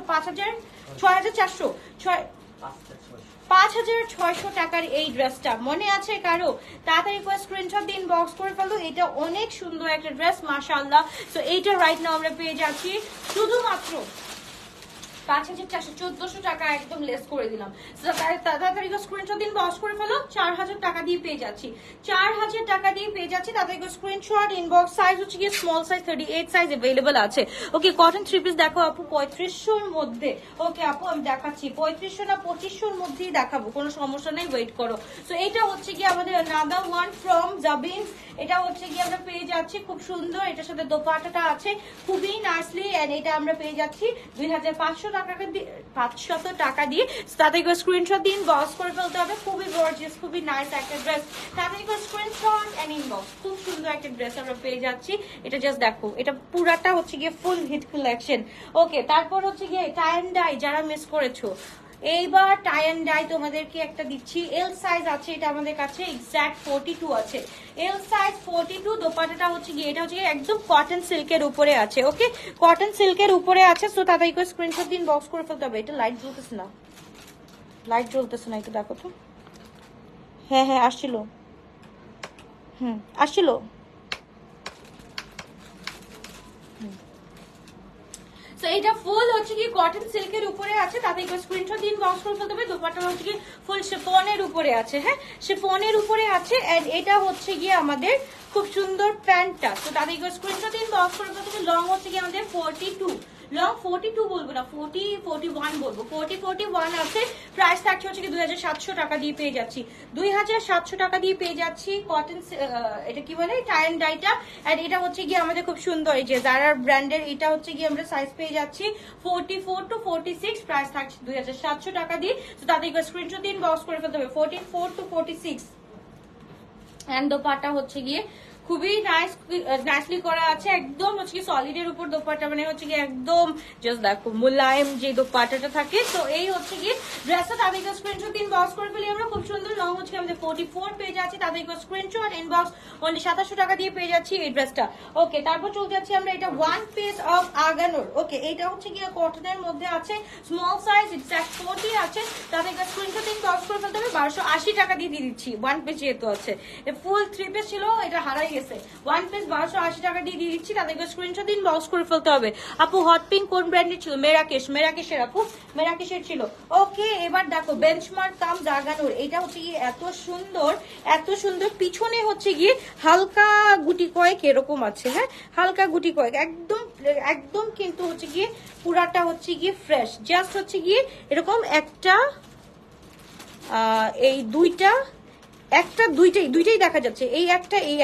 5600 টাকার এই ড্রেসটা মনে আছে কারো? তাড়াতাড়ি করে স্ক্রিনশট দিন, বক্স করে ফেলো। এটা অনেক সুন্দর একটা ড্রেস মাশাআল্লাহ। তো এইটা রাইট নাও আমরা পেয়ে যাচ্ছি শুধুমাত্র 5400 টাকা, একদম লেস করে দিলাম। তাড়াতাড়ি স্ক্রিনশট দিন, বক্স করে ফেলো। 4000 টাকা দিয়ে পেয়ে যাচ্ছি, 4000 টাকা দিয়ে পেয়ে যাচ্ছি। তাড়াতাড়ি স্ক্রিনশট, ইনবক্স। সাইজ হচ্ছে গিয়ে স্মল সাইজ 38 সাইজ अवेलेबल আছে। ওকে, কটন থ্রি পিস দেখো আপু 3500 মধ্যে। ওকে আপু, আমি দেখাচ্ছি 3500 না 2500 মধ্যেই দেখাবো, কোনো সমস্যা নেই, ওয়েট করো। তো এটা হচ্ছে গিয়ে আমাদের আনাদার ওয়ান ফ্রম জাবিন। এটা হচ্ছে গিয়ে আমরা পেয়ে যাচ্ছি খুব সুন্দর, এটার সাথে দোপাট্টাটা আছে খুবই নাইসলি। এন্ড এটা আমরা পেয়ে যাচ্ছি 2500 টাকা দিয়ে। তাতে স্ক্রিনশট দিন, বক্স করে ফেলতে হবে। খুবই গর্জিয়াস, খুবই নাইস একটা ড্রেস। তাতে স্ক্রিনশট এন্ড ইনবক্স। খুব সুন্দর একটা ড্রেস আমরা পেয়ে যাচ্ছি। এটা জাস্ট দেখো, এটা পুরাটা হচ্ছে গিয়ে ফুল হিট কালেকশন। ওকে, তারপর হচ্ছে গিয়ে টাই এন্ড ডাই যারা মিস করেছো, এইবার টাই এন্ড ডাই তোমাদেরকে একটা দিচ্ছি। এল সাইজ আছে এটা আমাদের কাছে, এক্স্যাক্ট 42 আছে। L size 42। দোপাট্টাটা হচ্ছে গিয়ে এটা হচ্ছে একদম কটন সিল্কের উপরে আছে। ওকে, কটন সিল্কের উপরে আছে। সো তাদেরকে স্ক্রিনশট দিন, বক্স করে ফেলতে হবে। এটা লাইট জ্বলতেছে না, একটু দেখো তো। হ্যাঁ আসছিল, আসছিল। তো এটা ফুল হচ্ছে কি কটন সিল্কের উপরে আছে। তাতে স্ক্রিনশট দিন, বক্স করে ফেলতে হবে। দোপাট্টা হচ্ছে কি ফুল শিফনের উপরে আছে। হ্যাঁ, শিফনের উপরে আছে। এন্ড এটা হচ্ছে গিয়ে আমাদের খুব সুন্দর প্যান্টটা। তো তাদের স্ক্রিনশট দিন, বক্স করে ফেলতে হবে। লং হচ্ছে কি আমাদের 42, লং 42 বলবো না, 41 বলবো। 41 আছে। প্রাইস থাকছে হচ্ছে কি 2700 টাকা দিয়ে পেয়ে যাচ্ছি, 2700 টাকা দিয়ে পেয়ে যাচ্ছি কটন। এটা কি বলে, টাই এন্ড ডাইটা। এন্ড এটা হচ্ছে গিয়ে আমাদের খুব সুন্দর, এই যে জারা ব্র্যান্ডের। এটা হচ্ছে গিয়ে আমরা সাইজ পেয়ে যাচ্ছি 44 to 46। প্রাইস থাকছে 2700 টাকা দিয়ে। তো তাদের স্ক্রিনশট দিন, বক্স করে ফেলতে হবে। 44 to 46। এন্ড দোপাট্টা হচ্ছে গিয়ে খুবই নাইসলি করা আছে, একদম হচ্ছে কি সলিডের উপর দোপাট্টা, মানে হচ্ছে কি একদম জাস্ট দেখো মোলায়েম যে দোপাট্টাটা থাকে। তো এই হচ্ছে কি ড্রেসটা। তাদেরকে স্ক্রিনশট দিন, বক্স করে ফেলি আমরা। খুব সুন্দর লং হচ্ছে আমাদের 44 পেয়ে যাচ্ছি। তাদেরকে স্ক্রিনশট, ইনবক্স। অনলি 2700 টাকা দিয়ে পেয়ে যাচ্ছি এই ড্রেসটা। ওকে, তারপর চলে যাচ্ছি আমরা এটা ওয়ান পিস অফ আগানোর। ওকে, এটা হচ্ছে গিয়ে কটনের মধ্যে আছে, স্মল সাইজ, এক্স্যাক্ট 40 আছে। তাদেরকে স্ক্রিনশট দিন, বক্স করে ফেলতে হবে। 1280 টাকা দিয়ে দিচ্ছি, ওয়ান পিস যেহেতু আছে। ফুল থ্রি পিস ছিল, এটা হারাই গেছে। ওয়ান পিস 1280 টাকা দিয়ে দিচ্ছি। তাদেরকে স্ক্রিনশট দিন, বক্স করে ফেলতে হবে। আপু হট পিঙ্ক কোন ব্র্যান্ডের ছিল? মেরাকেশের আপু, মেরাকেশের ছিল। ওকে, এবার দেখো বেঞ্চমার্ক কাম জাগানোর। এটা হচ্ছে গিয়ে এত সুন্দর, পিছনে হচ্ছে গিয়ে হালকা গুটি কয়েক এরকম আছে। হ্যাঁ, হালকা গুটি কয়েক, একদম একদম কিন্তু হচ্ছে গিয়ে পুরাটা হচ্ছে গিয়ে ফ্রেশ, জাস্ট হচ্ছে গিয়ে এরকম একটা এই দুইটাই দেখা যাচ্ছে, এই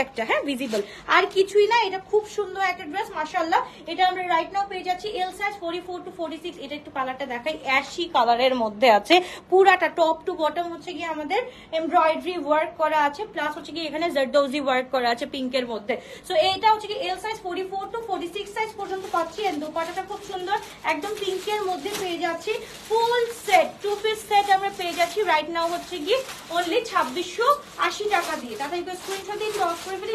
একটা হ্যাঁ ভিজিবল, আর কিছুই না। এটা খুব সুন্দর একটা ড্রেস মাশাআল্লাহ। এটা আমরা রাইট নাও পেয়ে যাচ্ছি এল সাইজ 44 to 46। এটা একটু কালারটা দেখাই, অ্যাশি কালারের মধ্যে আছে, পুরাটা টপ টু বটম হচ্ছে গিয়ে আমাদের এমব্রয়ডারি ওয়ার্ক করা আছে, প্লাস হচ্ছে গিয়ে এখানে জারদৌজি ওয়ার্ক করা আছে পিঙ্কের মধ্যে। সো এটা হচ্ছে গিয়ে এল সাইজ 44 to 46 সাইজ পর্যন্ত পাচ্ছি। এন্ড দোপাট্টাটা খুব সুন্দর একদম পিঙ্কের মধ্যে পেয়ে যাচ্ছি। ফুল সেট 2 পিস সেট আমরা পেয়ে যাচ্ছি রাইট নাও হচ্ছে গিয়ে অনলি 2680 টাকা দিয়ে। তাতে স্ক্রিনশট দিয়ে ক্রস করে ফেলে।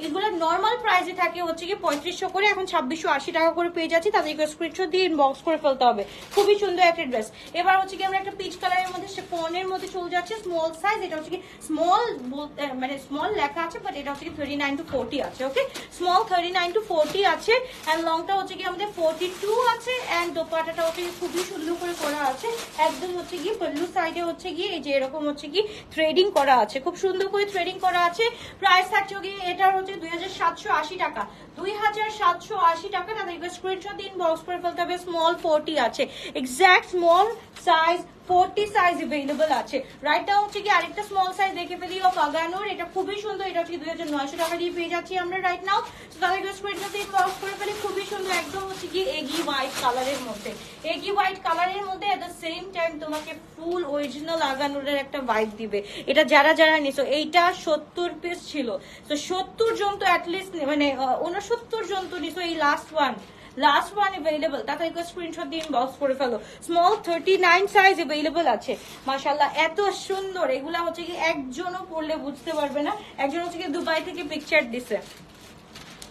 এগুলো নর্মাল প্রাইসে থাকে হচ্ছে কি 3500 করে, এখন 2680 টাকা করে পেয়ে যাচ্ছি। তাদেরকে স্ক্রিনশট দিয়ে ইনবক্স করে ফেলতে হবে। খুবই সুন্দর একটা ড্রেস। এবার হচ্ছে কি আমরা একটা পিচ কালারের মধ্যে শিফনের মধ্যে চলে যাচ্ছে, স্মল সাইজ। এটা হচ্ছে কি স্মল মানে স্মল লেখা আছে, বাট এটা হচ্ছে কি 39 to 40 আছে। ওকে, স্মল 39 to 40 আছে। এন্ড লংটা হচ্ছে কি আমাদের 42 আছে। এন্ড দোপাট্টাটা হচ্ছে খুবই সুন্দর করে করা আছে, একদম হচ্ছে কি পল্লু সাইডে হচ্ছে কি এই যে এরকম হচ্ছে কি থ্রেডিং করা আছে, খুব সুন্দর করে থ্রেডিং করা আছে। প্রাইস থাকছে কি এটার হচ্ছে 2780 টাকা, 2780 টাকা। তাদেরকে স্ক্রিনশট দিন বক্স করে ফেলতে হবে। স্মল 40 আছে, exact small size 40 size available আছে। রাইট নাও হচ্ছে কি আরেকটা স্মল সাইজ দেখে ফেলি অফ আগানোর, এটা খুবই সুন্দর। এটা হচ্ছে 2900 টাকা দিয়ে পেয়ে যাচ্ছি আমরা রাইট নাও। তো তাদেরকে স্ক্রিনশট দিন বক্স করে ফেলি। খুবই সুন্দর একদম হচ্ছে কি এগি হোয়াইট কালারের মধ্যে, এগি হোয়াইট কালারের মধ্যে এট দ্য সেম টাইম তোমাকে ফুল অরিজিনাল আগানোরের একটা ভাইব দিবে। এটা যারা যারা নিছো, এইটা 70 পিস ছিল, তো 70 জন তো অ্যাটলিস্ট মানে 69 জন তো নিছো এই লাস্ট ওয়ান अवेलेबल। তাদেরকে স্ক্রিনশট দিয়ে ইনবক্স করে ফেলো। স্মল 39 সাইজ अवेलेबल আছে। মাশাআল্লাহ এত সুন্দর, এগুলা হচ্ছে কি একজনও পড়লে বুঝতে পারবে না। একজন হচ্ছে কি দুবাই থেকে পিকচার দিছে,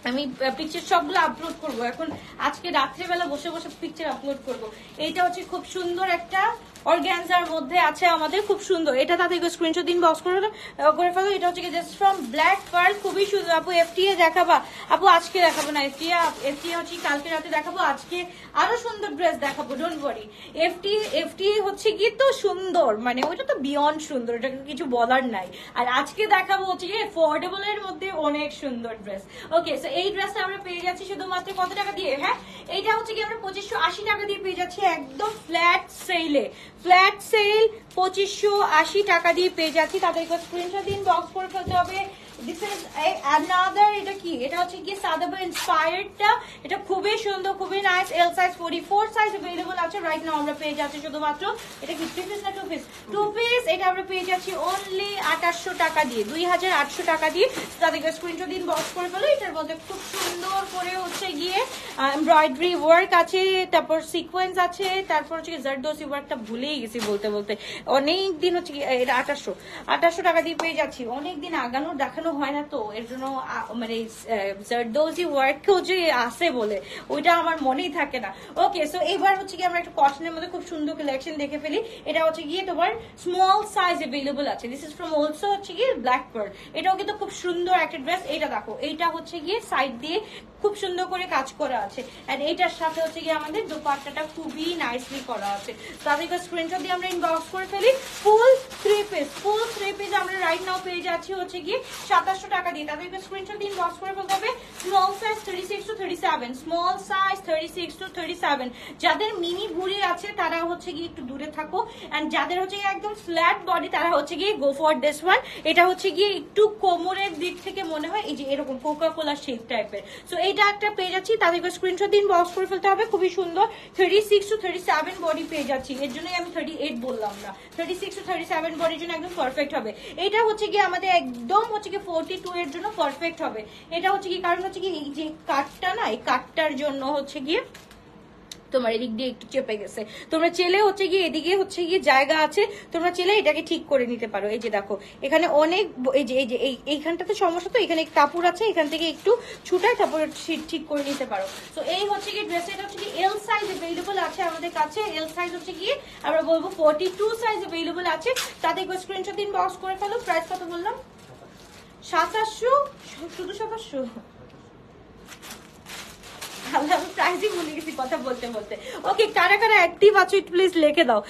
আমি পিকচার সবগুলো আপলোড করব এখন, আজকে রাত্রেবেলা বসে বসে পিকচার আপলোড করব। এইটা হচ্ছে খুব সুন্দর একটা অর্গানজার মধ্যে আছে আমাদের, খুব সুন্দর। এটা তাদেরকে স্ক্রিনশট দিন বক্স করে ফেলো। এটা হচ্ছে জাস্ট ফ্রম ব্ল্যাক পার্ল, খুবই সুন্দর। আপু এফটিএ দেখাবা? আপু আজকে দেখাবো না, এফটিএ হচ্ছে কালকে রাতে দেখাবো, আজকে আরো সুন্দর ড্রেস দেখাবো, ডোন্ট ওয়ারি। এফটিএ হচ্ছে কি তো সুন্দর, মানে ওইটা তো বিয়ন্ড সুন্দর, এটা কিছু বলার নাই। আর আজকে দেখাবো হচ্ছে কি অ্যাফোর্ডেবল এর মধ্যে অনেক সুন্দর ড্রেস। ওকে, সো এই ড্রেসটা আমরা পেয়ে যাচ্ছি শুধুমাত্র কত টাকা দিয়ে? হ্যাঁ, এইটা হচ্ছে কি আমরা 2580 টাকা দিয়ে পেয়ে যাচ্ছি একদম ফ্ল্যাট সেলে। ফ্ল্যাট সেল 2580 টাকা দিয়ে পেয়ে যাচ্ছি। তাদেরকে স্ক্রিনশট দিন বক্স করে ফেলতে হবে। দিস ইজ অ্যানাদার, এটা কি? এটা হচ্ছে কি সাদাবা ইন্সপায়ার্ডটা, এটা খুবই সুন্দর, খুবই nice. L size 44 size available আছে রাইট নাও। আমরা পেয়ে যাচ্ছি শুধুমাত্র, এটা কি 3 পিস না 2 পিস? 2 পিস। এটা আমরা পেয়ে যাচ্ছি অনলি 2800 টাকা দিয়ে, 2800 টাকা দিয়ে। তাদেরকে স্ক্রিনশট দিন বক্স করে ফেলো। এটার মধ্যে খুব সুন্দর করে হচ্ছে গিয়ে এমব্রয়ডারি ওয়ার্ক আছে, তারপর সিকোয়েন্স আছে, তারপর হচ্ছে জারদৌজি ওয়ার্কটা ভুলেই গেছি বলতে বলতে। অনেকদিন হচ্ছে কি এটা 2800 টাকা দিয়ে পেয়ে যাচ্ছি। অনেকদিন আগানো দেখানো হয় না, তো এর জন্য মানে জারদৌজি ওয়ার্কও যে আছে বলে ওইটা আমার মনেই থাকে না। ওকে, সো এবার হচ্ছে কি আমরা একটা কটনের মধ্যে খুব সুন্দর কালেকশন দেখে ফেলি। এটা হচ্ছে গিয়ে তোমার স্মল সাইজ अवेलेबल আছে। দিস ইজ ফ্রম অলসো হচ্ছে গিয়ে ব্ল্যাক পার্ল। এটাও কিন্তু খুব সুন্দর একটা ড্রেস। এটা দেখো, এইটা হচ্ছে গিয়ে সাইড দিয়ে খুব সুন্দর করে কাজ করা আছে। এন্ড এইটার সাথে হচ্ছে গিয়ে আমাদের দোপাট্টাটা খুবই নাইসলি করা আছে। তাদেরকে স্ক্রিনশট দিয়ে আমরা ইনবক্স করে ফেলি। ফুল 3 পিস আমরা রাইট নাও পেয়ে যাচ্ছি হচ্ছে গিয়ে 2700 টাকা দিয়ে। তাদেরকে স্ক্রিনশট দিয়ে ইনবক্স করে ফেলতে হবে। Small size 36 to 37, small size 36 to 37। যাদের মিনি ভুঁড়ি আছে তারা হচ্ছে গিয়ে একটু দূরে থাকো, এন্ড যাদের হচ্ছে গিয়ে একদম ফ্ল্যাট বডি তারা হচ্ছে গিয়ে গো ফর দিস ওয়ান। এটা হচ্ছে গিয়ে একটু কোমরের দিক থেকে মনে হয় এই যে এরকম কোকা কোলা শেপ টাইপের। সো এইটা একটা পেয়ে যাচ্ছি। তাদেরকে স্ক্রিনশট দিন বক্স করে ফেলতে হবে। খুবই সুন্দর 36 to 37 বডি পেয়ে যাচ্ছি। এর জন্যই আমি 38 বললাম না, 36 to 37 বডির জন্য একদম পারফেক্ট হবে। এটা হচ্ছে গিয়ে আমাদের একদম হচ্ছে গিয়ে 42 এর জন্য পারফেক্ট হবে। এটা হচ্ছে কি কারণ হচ্ছে কি এই যে কাটটা না, এই কাটটার জন্য হচ্ছে গিয়ে তোমার এদিক দিয়ে একটু চেপে গেছে। তোমরা চেলে হচ্ছে গিয়ে এদিকে হচ্ছে গিয়ে জায়গা আছে, তোমরা চেলে এটাকে ঠিক করে নিতে পারো। এই যে দেখো এখানে অনেক এই যে এইখানটাতে সমস্যা, তো এখানে কাপড় আছে, এখান থেকে একটু ছুটায় তারপর ঠিক করে নিতে পারো। তো এই হচ্ছে গিয়ে ড্রেস। এটা হচ্ছে কি এল সাইজ अवेलेबल আছে আমাদের কাছে। এল সাইজ হচ্ছে গিয়ে আমরা বলবো 42 সাইজ अवेलेबल আছে। তাদের স্ক্রিনশট দিন বক্স করে ফেলো। প্রাইস কত বললাম? 2700, শুধু 2700। আল্লাহ প্রাইসই ভুলে গেছি কথা বলতে বলতে। ওকে, কারা কারা অ্যাক্টিভ আছো একটু প্লিজ লিখে দাও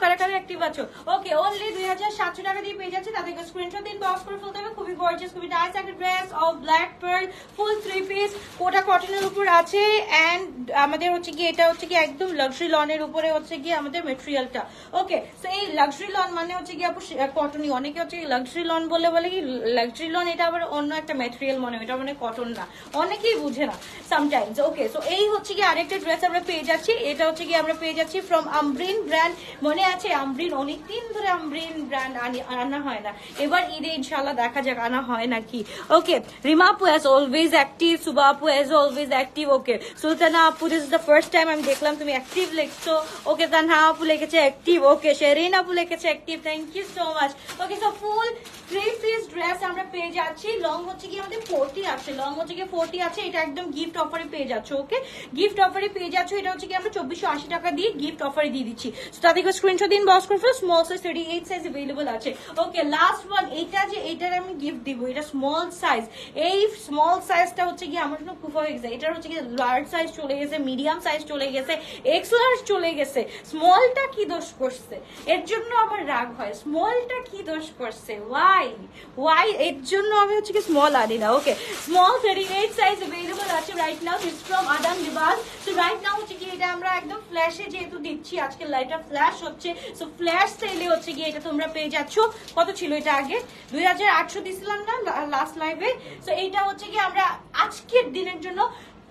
কারা কারা অ্যাক্টিভ আছো। ওকে, অনলি 2700 টাকা দিয়ে পেয়ে যাচ্ছে, তাদেরকে স্ক্রিনশট দিন, বক্স করে ফেলতে হবে। খুবই গর্জিয়াস, খুবই নাইস একটা dress of black pearl, full 3 piece, Kota কটনের উপর আছে। এন্ড আমাদের হচ্ছে কি এটা হচ্ছে কি একদম লাক্সারি লনের উপরে হচ্ছে কি আমাদের মেটেরিয়ালটা। ওকে, সো এই লাক্সারি লন মানে হচ্ছে কি আপু কটনই, অনেকে হচ্ছে লাক্সারি লন বলে কি লাক্সারি লন, এটা আবার অন্য একটা ম্যাটেরিয়াল মনে হয়, এটা মানে কটন না, অনেকেই বুঝে না সামটাইমস। ওকে, সো এই হচ্ছে কি আরেকটা ড্রেস আমরা পেয়ে যাচ্ছি, এটা হচ্ছে কি আমরা পেয়ে যাচ্ছি ফ্রম আমব্রিন ব্র্যান্ড। মনে আছে আমব্রিন, অনেকদিন ধরে আমব্রিন ব্র্যান্ড আনা হয় না, এবার ঈদে ইনশাল্লাহ দেখা যাক আনা হয় নাকি। ওকে, রিমা আপু অ্যাজ অলওয়েজ অ্যাক্টিভ, সুবা আপু অ্যাজ অলওয়েজ অ্যাক্টিভ। ওকে, সুলতানা আপু this is the first time আমি দেখলাম তুমি অ্যাক্টিভ লিখছো। ওকে, তানহা আপু লিখেছে অ্যাক্টিভ। ওকে, শেরিন আপু লিখেছে active, thank you so much. Okay, so full 3 piece dress আমরা পেয়ে যাচ্ছি, লং হচ্ছে কি আমাদের 40 আছে, লং হচ্ছে কি 40 আছে, এটা একদম গিফট অফারে পেয়ে যাচ্ছ। ওকে, গিফট অফারে পেয়ে যাচ্ছ, এটা হচ্ছে কি আমরা 2480 টাকা দিয়ে গিফট অফারে দিয়ে দিচ্ছি। তাদেরকে স্ক্রিনশট দিন, বক্স করে ফেলো, স্মল সাইজ 38 সাইজ अवेलेबल আছে। ওকে, লাস্ট ওয়ান, এটা যে এটার আমি গিফট দিব, এটা স্মল সাইজ, এই স্মল সাইজটা হচ্ছে কি আমার জন্য খুব হয়ে গেছে, এটার হচ্ছে কি লার্জ সাইজ চলে গেছে, মিডিয়াম সাইজ চলে গেছে, এক্স লার্জ চলে গেছে। স্মলটা কি দোষ করছে, এর জন্য আমার রাগ হয়, স্মলটা কি দোষ করছে, ওয়াই এর জন্য আমি হচ্ছে কি স্মল আনি না। ওকে, স্মল 38 সাইজ अवेलेबल আছে রাইট নাও, দিস ফ্রম আদান লিবাস। সো রাইট নাও হচ্ছে কি এটা আমরা একদম ফ্ল্যাশে যেহেতু দিচ্ছি, আজকে লাইটটা ফ্ল্যাশ হচ্ছে, সো ফ্ল্যাশ সেলে হচ্ছে কি এটা তোমরা পেয়ে যাচ্ছ। কত ছিল এটা আগে, 2800 দিছিলাম না লাস্ট লাইভে। সো এইটা হচ্ছে কি আমরা আজকের দিনের জন্য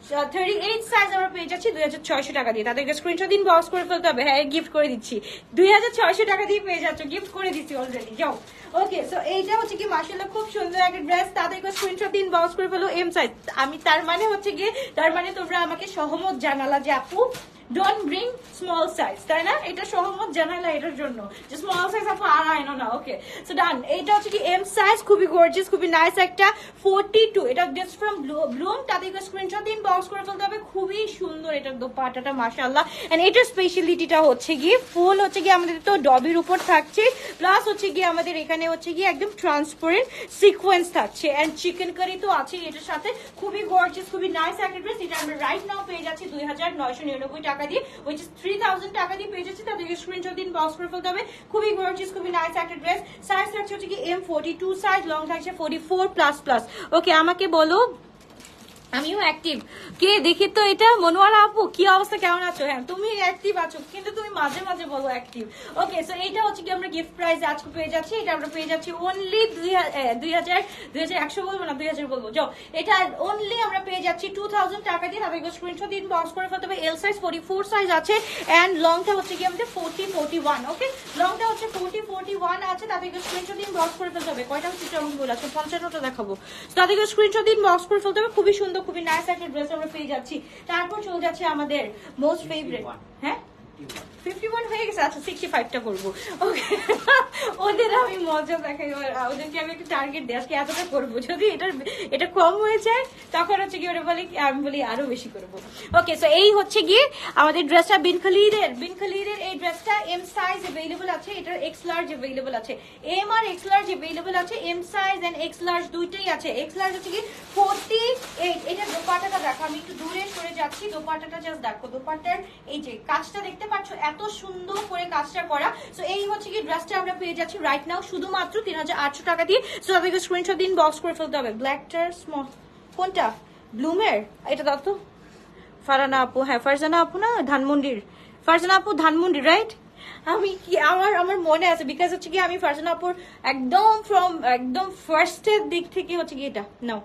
38 সাইজ আমরা পেয়ে যাচ্ছি 2600 টাকা দিয়ে। তাদেরকে স্ক্রিনশট দিন, বক্স করে ফেলতে হবে। হ্যাঁ, গিফট করে দিচ্ছি, 2600 টাকা দিয়ে পেয়ে যাচ্ছ, গিফট করে দিচ্ছি অলরেডি, যাও। ওকে, সো এইটা হচ্ছে কি মাশাআল্লাহ খুব সুন্দর একটা ড্রেস, তাদেরকে স্ক্রিনশট দিন, বক্স করে ফেলো এম সাইজ। আমি তার মানে হচ্ছে কি, তার মানে তোমরা আমাকে সহমত জানালা যে আপু ডোন্ট ব্রিং স্মল সাইজ, তাই না? এটা সহমত জানালা এটার জন্য যে স্মল সাইজ আপু আর আইনো না। ওকে, সো ডান। এইটা হচ্ছে কি এম সাইজ, খুবই গর্জিয়াস, খুবই নাইস একটা 42, এটা জাস্ট ফ্রম ব্লুম। তাদেরকে স্ক্রিনশট দিন, বক্স করে ফেলতে হবে। খুবই সুন্দর এটার দোপাট্টাটা মাশাআল্লাহ। এন্ড এটার স্পেশালিটিটা হচ্ছে কি ফুল হচ্ছে কি আমাদের তো ডবির উপর থাকছে, প্লাস হচ্ছে কি আমাদের এখানে হচ্ছে কি একদম ট্রান্সপারেন্ট সিকোয়েন্স থাকছে, এন্ড চিকেন কারি তো আছে এটার সাথে। খুবই গর্জিয়াস, খুবই নাইস একটা ড্রেস, এটা আমরা রাইট নাও পেয়ে যাচ্ছি 2999 টাকা দিয়ে, which is 3000 টাকা দিয়ে পেয়ে যাচ্ছি। তাদেরকে স্ক্রিনশট দিন, বক্স করে ফেলতে হবে। খুবই গর্জিয়াস, খুবই নাইস একটা ড্রেস। সাইজ থাকছে হচ্ছে কি M42 সাইজ, লং থাকছে 44++। ওকে, আমাকে বলো আমিও অ্যাক্টিভ কে দেখি তো, এটা মনোয়ারা আপু কি অবস্থা, কেমন আছো? হ্যাঁ, তুমি অ্যাক্টিভ আছো, কিন্তু তুমি মাঝে মাঝে বলো অ্যাক্টিভ। ওকে, সো এইটা হচ্ছে কি আমরা গিফট প্রাইস আজকে পেয়ে যাচ্ছি, এটা আমরা পেয়ে যাচ্ছি অনলি 2100 বলবো না 2000 বলবো, যাও। এটা অনলি আমরা পেয়ে যাচ্ছি 2000 টাকা দিয়ে। তাদেরকে স্ক্রিনশট দিন, বক্স করে ফেলতে হবে। এল সাইজ 44 সাইজ আছে, এন্ড লংটা হচ্ছে কি আমাদের 40-41। ওকে, লংটা হচ্ছে 40-41 আছে। তাদেরকে স্ক্রিনশট দিন, বক্স করে ফেলতে হবে। কয়টা হচ্ছে চমক বলে আছে, 55টা দেখাবো। তাদেরকে স্ক্রিনশট দিন, বক্স করে ফেলতে হবে। খুবই সুন্দর, খুবই নাইস একটা ড্রেস আমরা পেয়ে যাচ্ছি। তারপর চলে যাচ্ছে আমাদের মোস্ট ফেভারিট, হ্যাঁ 51 হয়ে গেছে, আচ্ছা 65টা করবো। ওকে, ওদের আমি মজা দেখাই, ওদেরকে আমি একটা টার্গেট দিই আজকে এতটা করবো, যদি এটা কম হয়ে যায় তখন হচ্ছে কি ওরা বলে, আমি বলি আরো বেশি করবো। ওকে, সো এই হচ্ছে গিয়ে আমাদের ড্রেসটা বিন খালিদের এই ড্রেসটা এম সাইজ अवेलेबल আছে, এটার এক্স লার্জ अवेलेबल আছে, এম আর এক্স লার্জ अवेलेबल আছে, M size and X large দুইটাই আছে। এক্স লার্জ হচ্ছে কি 48। এটা দোপাট্টাটা দেখো, আমি একটু দূরে সরে যাচ্ছি, দোপাট্টাটা জাস্ট দেখো, দোপাট্টার এই যে কাজটা দেখতে পাচ্ছ, এত সুন্দর করে কাজটা করা। সো এই হচ্ছে কি ড্রেসটা আমরা পেয়ে যাচ্ছি রাইট নাও শুধুমাত্র 3800 টাকা দিয়ে। সো আপনাকে স্ক্রিনশট দিন, বক্স করে ফেলতে হবে। ব্ল্যাকটার স্মল কোনটা, ব্লুমের এটা দাও তো। ফারহানা আপু, হ্যাঁ ফারজানা আপু না, ধানমন্ডির ফারজানা আপু, ধানমন্ডি রাইট। আমি কি আমার মনে আছে, বিকজ হচ্ছে কি আমি ফারজানা আপুর একদম ফার্স্টের দিক থেকে হচ্ছে কি এটা নাও।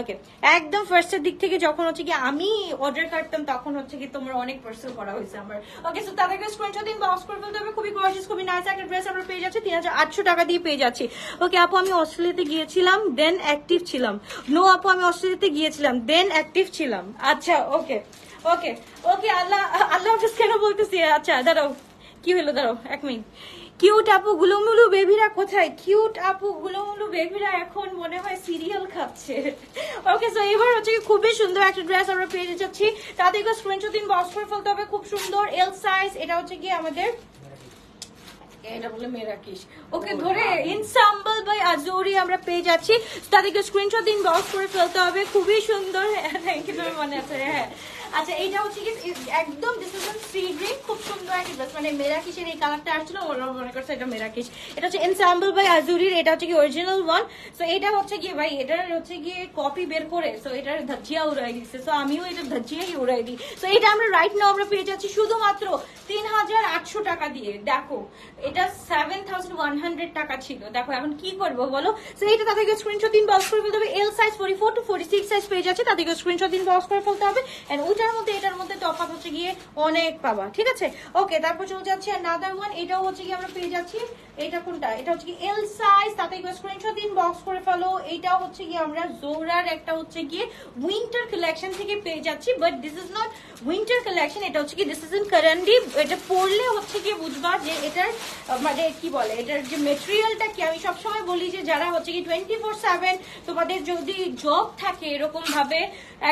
ওকে, একদম ফার্স্টের দিক থেকে যখন হচ্ছে কি আমি অর্ডার করতাম তখন হচ্ছে কি তোমার অনেক পার্সেল করা হয়েছে আমার। ওকে, সো তাদেরকে স্ক্রিনশট দিন, বক্স করে ফেলতে হবে। খুবই গর্জিয়াস, খুবই নাইস একটা ড্রেস আমরা পেয়ে যাচ্ছি 3800 টাকা দিয়ে পেয়ে যাচ্ছি। ওকে আপু, আমি অস্ট্রেলিয়াতে গিয়েছিলাম দেন অ্যাক্টিভ ছিলাম। নো আপু, আমি অস্ট্রেলিয়াতে গিয়েছিলাম দেন অ্যাক্টিভ ছিলাম। আচ্ছা, ওকে ওকে ওকে, আল্লাহ হাফেজ কেন বলতেছি। আচ্ছা দাঁড়াও, কি হলো, দাঁড়াও 1 মিনিট। কিউট আপু গুলুমুলু বেবিরা কোথায়? কিউট আপু গুলুমুলু বেবিরা এখন মনে হয় সিরিয়াল খাচ্ছে। ওকে, সো এবার হচ্ছে খুবই সুন্দর একটা ড্রেস আমরা পেয়ে যাচ্ছি। তাদেরকে স্ক্রিনশট দিন, বক্স করে ফেলতে হবে। খুব সুন্দর এল সাইজ, এটা হচ্ছে কি আমাদের এটা বলে মেরাকিশ। ওকে ধরে ইনসাম্বল বাই আজুরি আমরা পেয়ে যাচ্ছি, তাদেরকে স্ক্রিনশট দিন বক্স করে ফেলতে হবে। খুবই সুন্দর, থ্যাংক ইউ, তোমার মনে আছে। হ্যাঁ আচ্ছা, এইটা হচ্ছে কি একদম দিস ইজ সি গ্রিন, খুব সুন্দর একটা ড্রেস, মানে মেরাকিশের এই কালারটা আসছিল, ওরা মনে করছে এটা মেরাকিশ। এটা হচ্ছে এনসাম্বল বাই আজুরির, এটা হচ্ছে কি অরিজিনাল ওয়ান। সো এটা হচ্ছে গিয়ে ভাই এটার হচ্ছে গিয়ে কপি বের করে সো এটার ধাজিয়া উড়াই দিচ্ছে, সো আমিও এটা ধাজিয়াই উড়াই দিই। সো এটা আমরা রাইট নাও আমরা পেয়ে যাচ্ছি শুধুমাত্র 3800 টাকা দিয়ে। দেখো এটা 7100 টাকা ছিল, দেখো এখন কি করবো বলো। সো এটা তাদেরকে স্ক্রিনশট দিন বক্স করে ফেলতে হবে। এল সাইজ 44 to 46 সাইজ পেয়ে যাচ্ছে, তাদেরকে স্ক্রিনশট দিন বক্স করে ফেলতে হবে। এন্ড ওইটার মধ্যে এটার মধ্যে তফাৎ হচ্ছে গিয়ে অনেক পাবা, ঠিক আছে। ওকে তারপর চলে যাচ্ছে আনাদার ওয়ান, এটাও হচ্ছে কি আমরা পেয়ে যাচ্ছি, এটা কোনটা, এটা হচ্ছে কি এল সাইজ, তাতে স্ক্রিনশট দিন বক্স করে ফেলো। এটাও হচ্ছে কি আমরা জোরার একটা হচ্ছে গিয়ে উইন্টার কালেকশন থেকে পেয়ে যাচ্ছি, but this is not winter collection, এটা হচ্ছে কি দিস ইজ ইন কারান্ডি। এটা পরলে হচ্ছে কি বুঝবা যে এটার মানে কি বলে, এটার যে মেটেরিয়ালটা কি। আমি সবসময় বলি যে যারা হচ্ছে কি 24/7 তোমাদের যদি জব থাকে এরকম ভাবে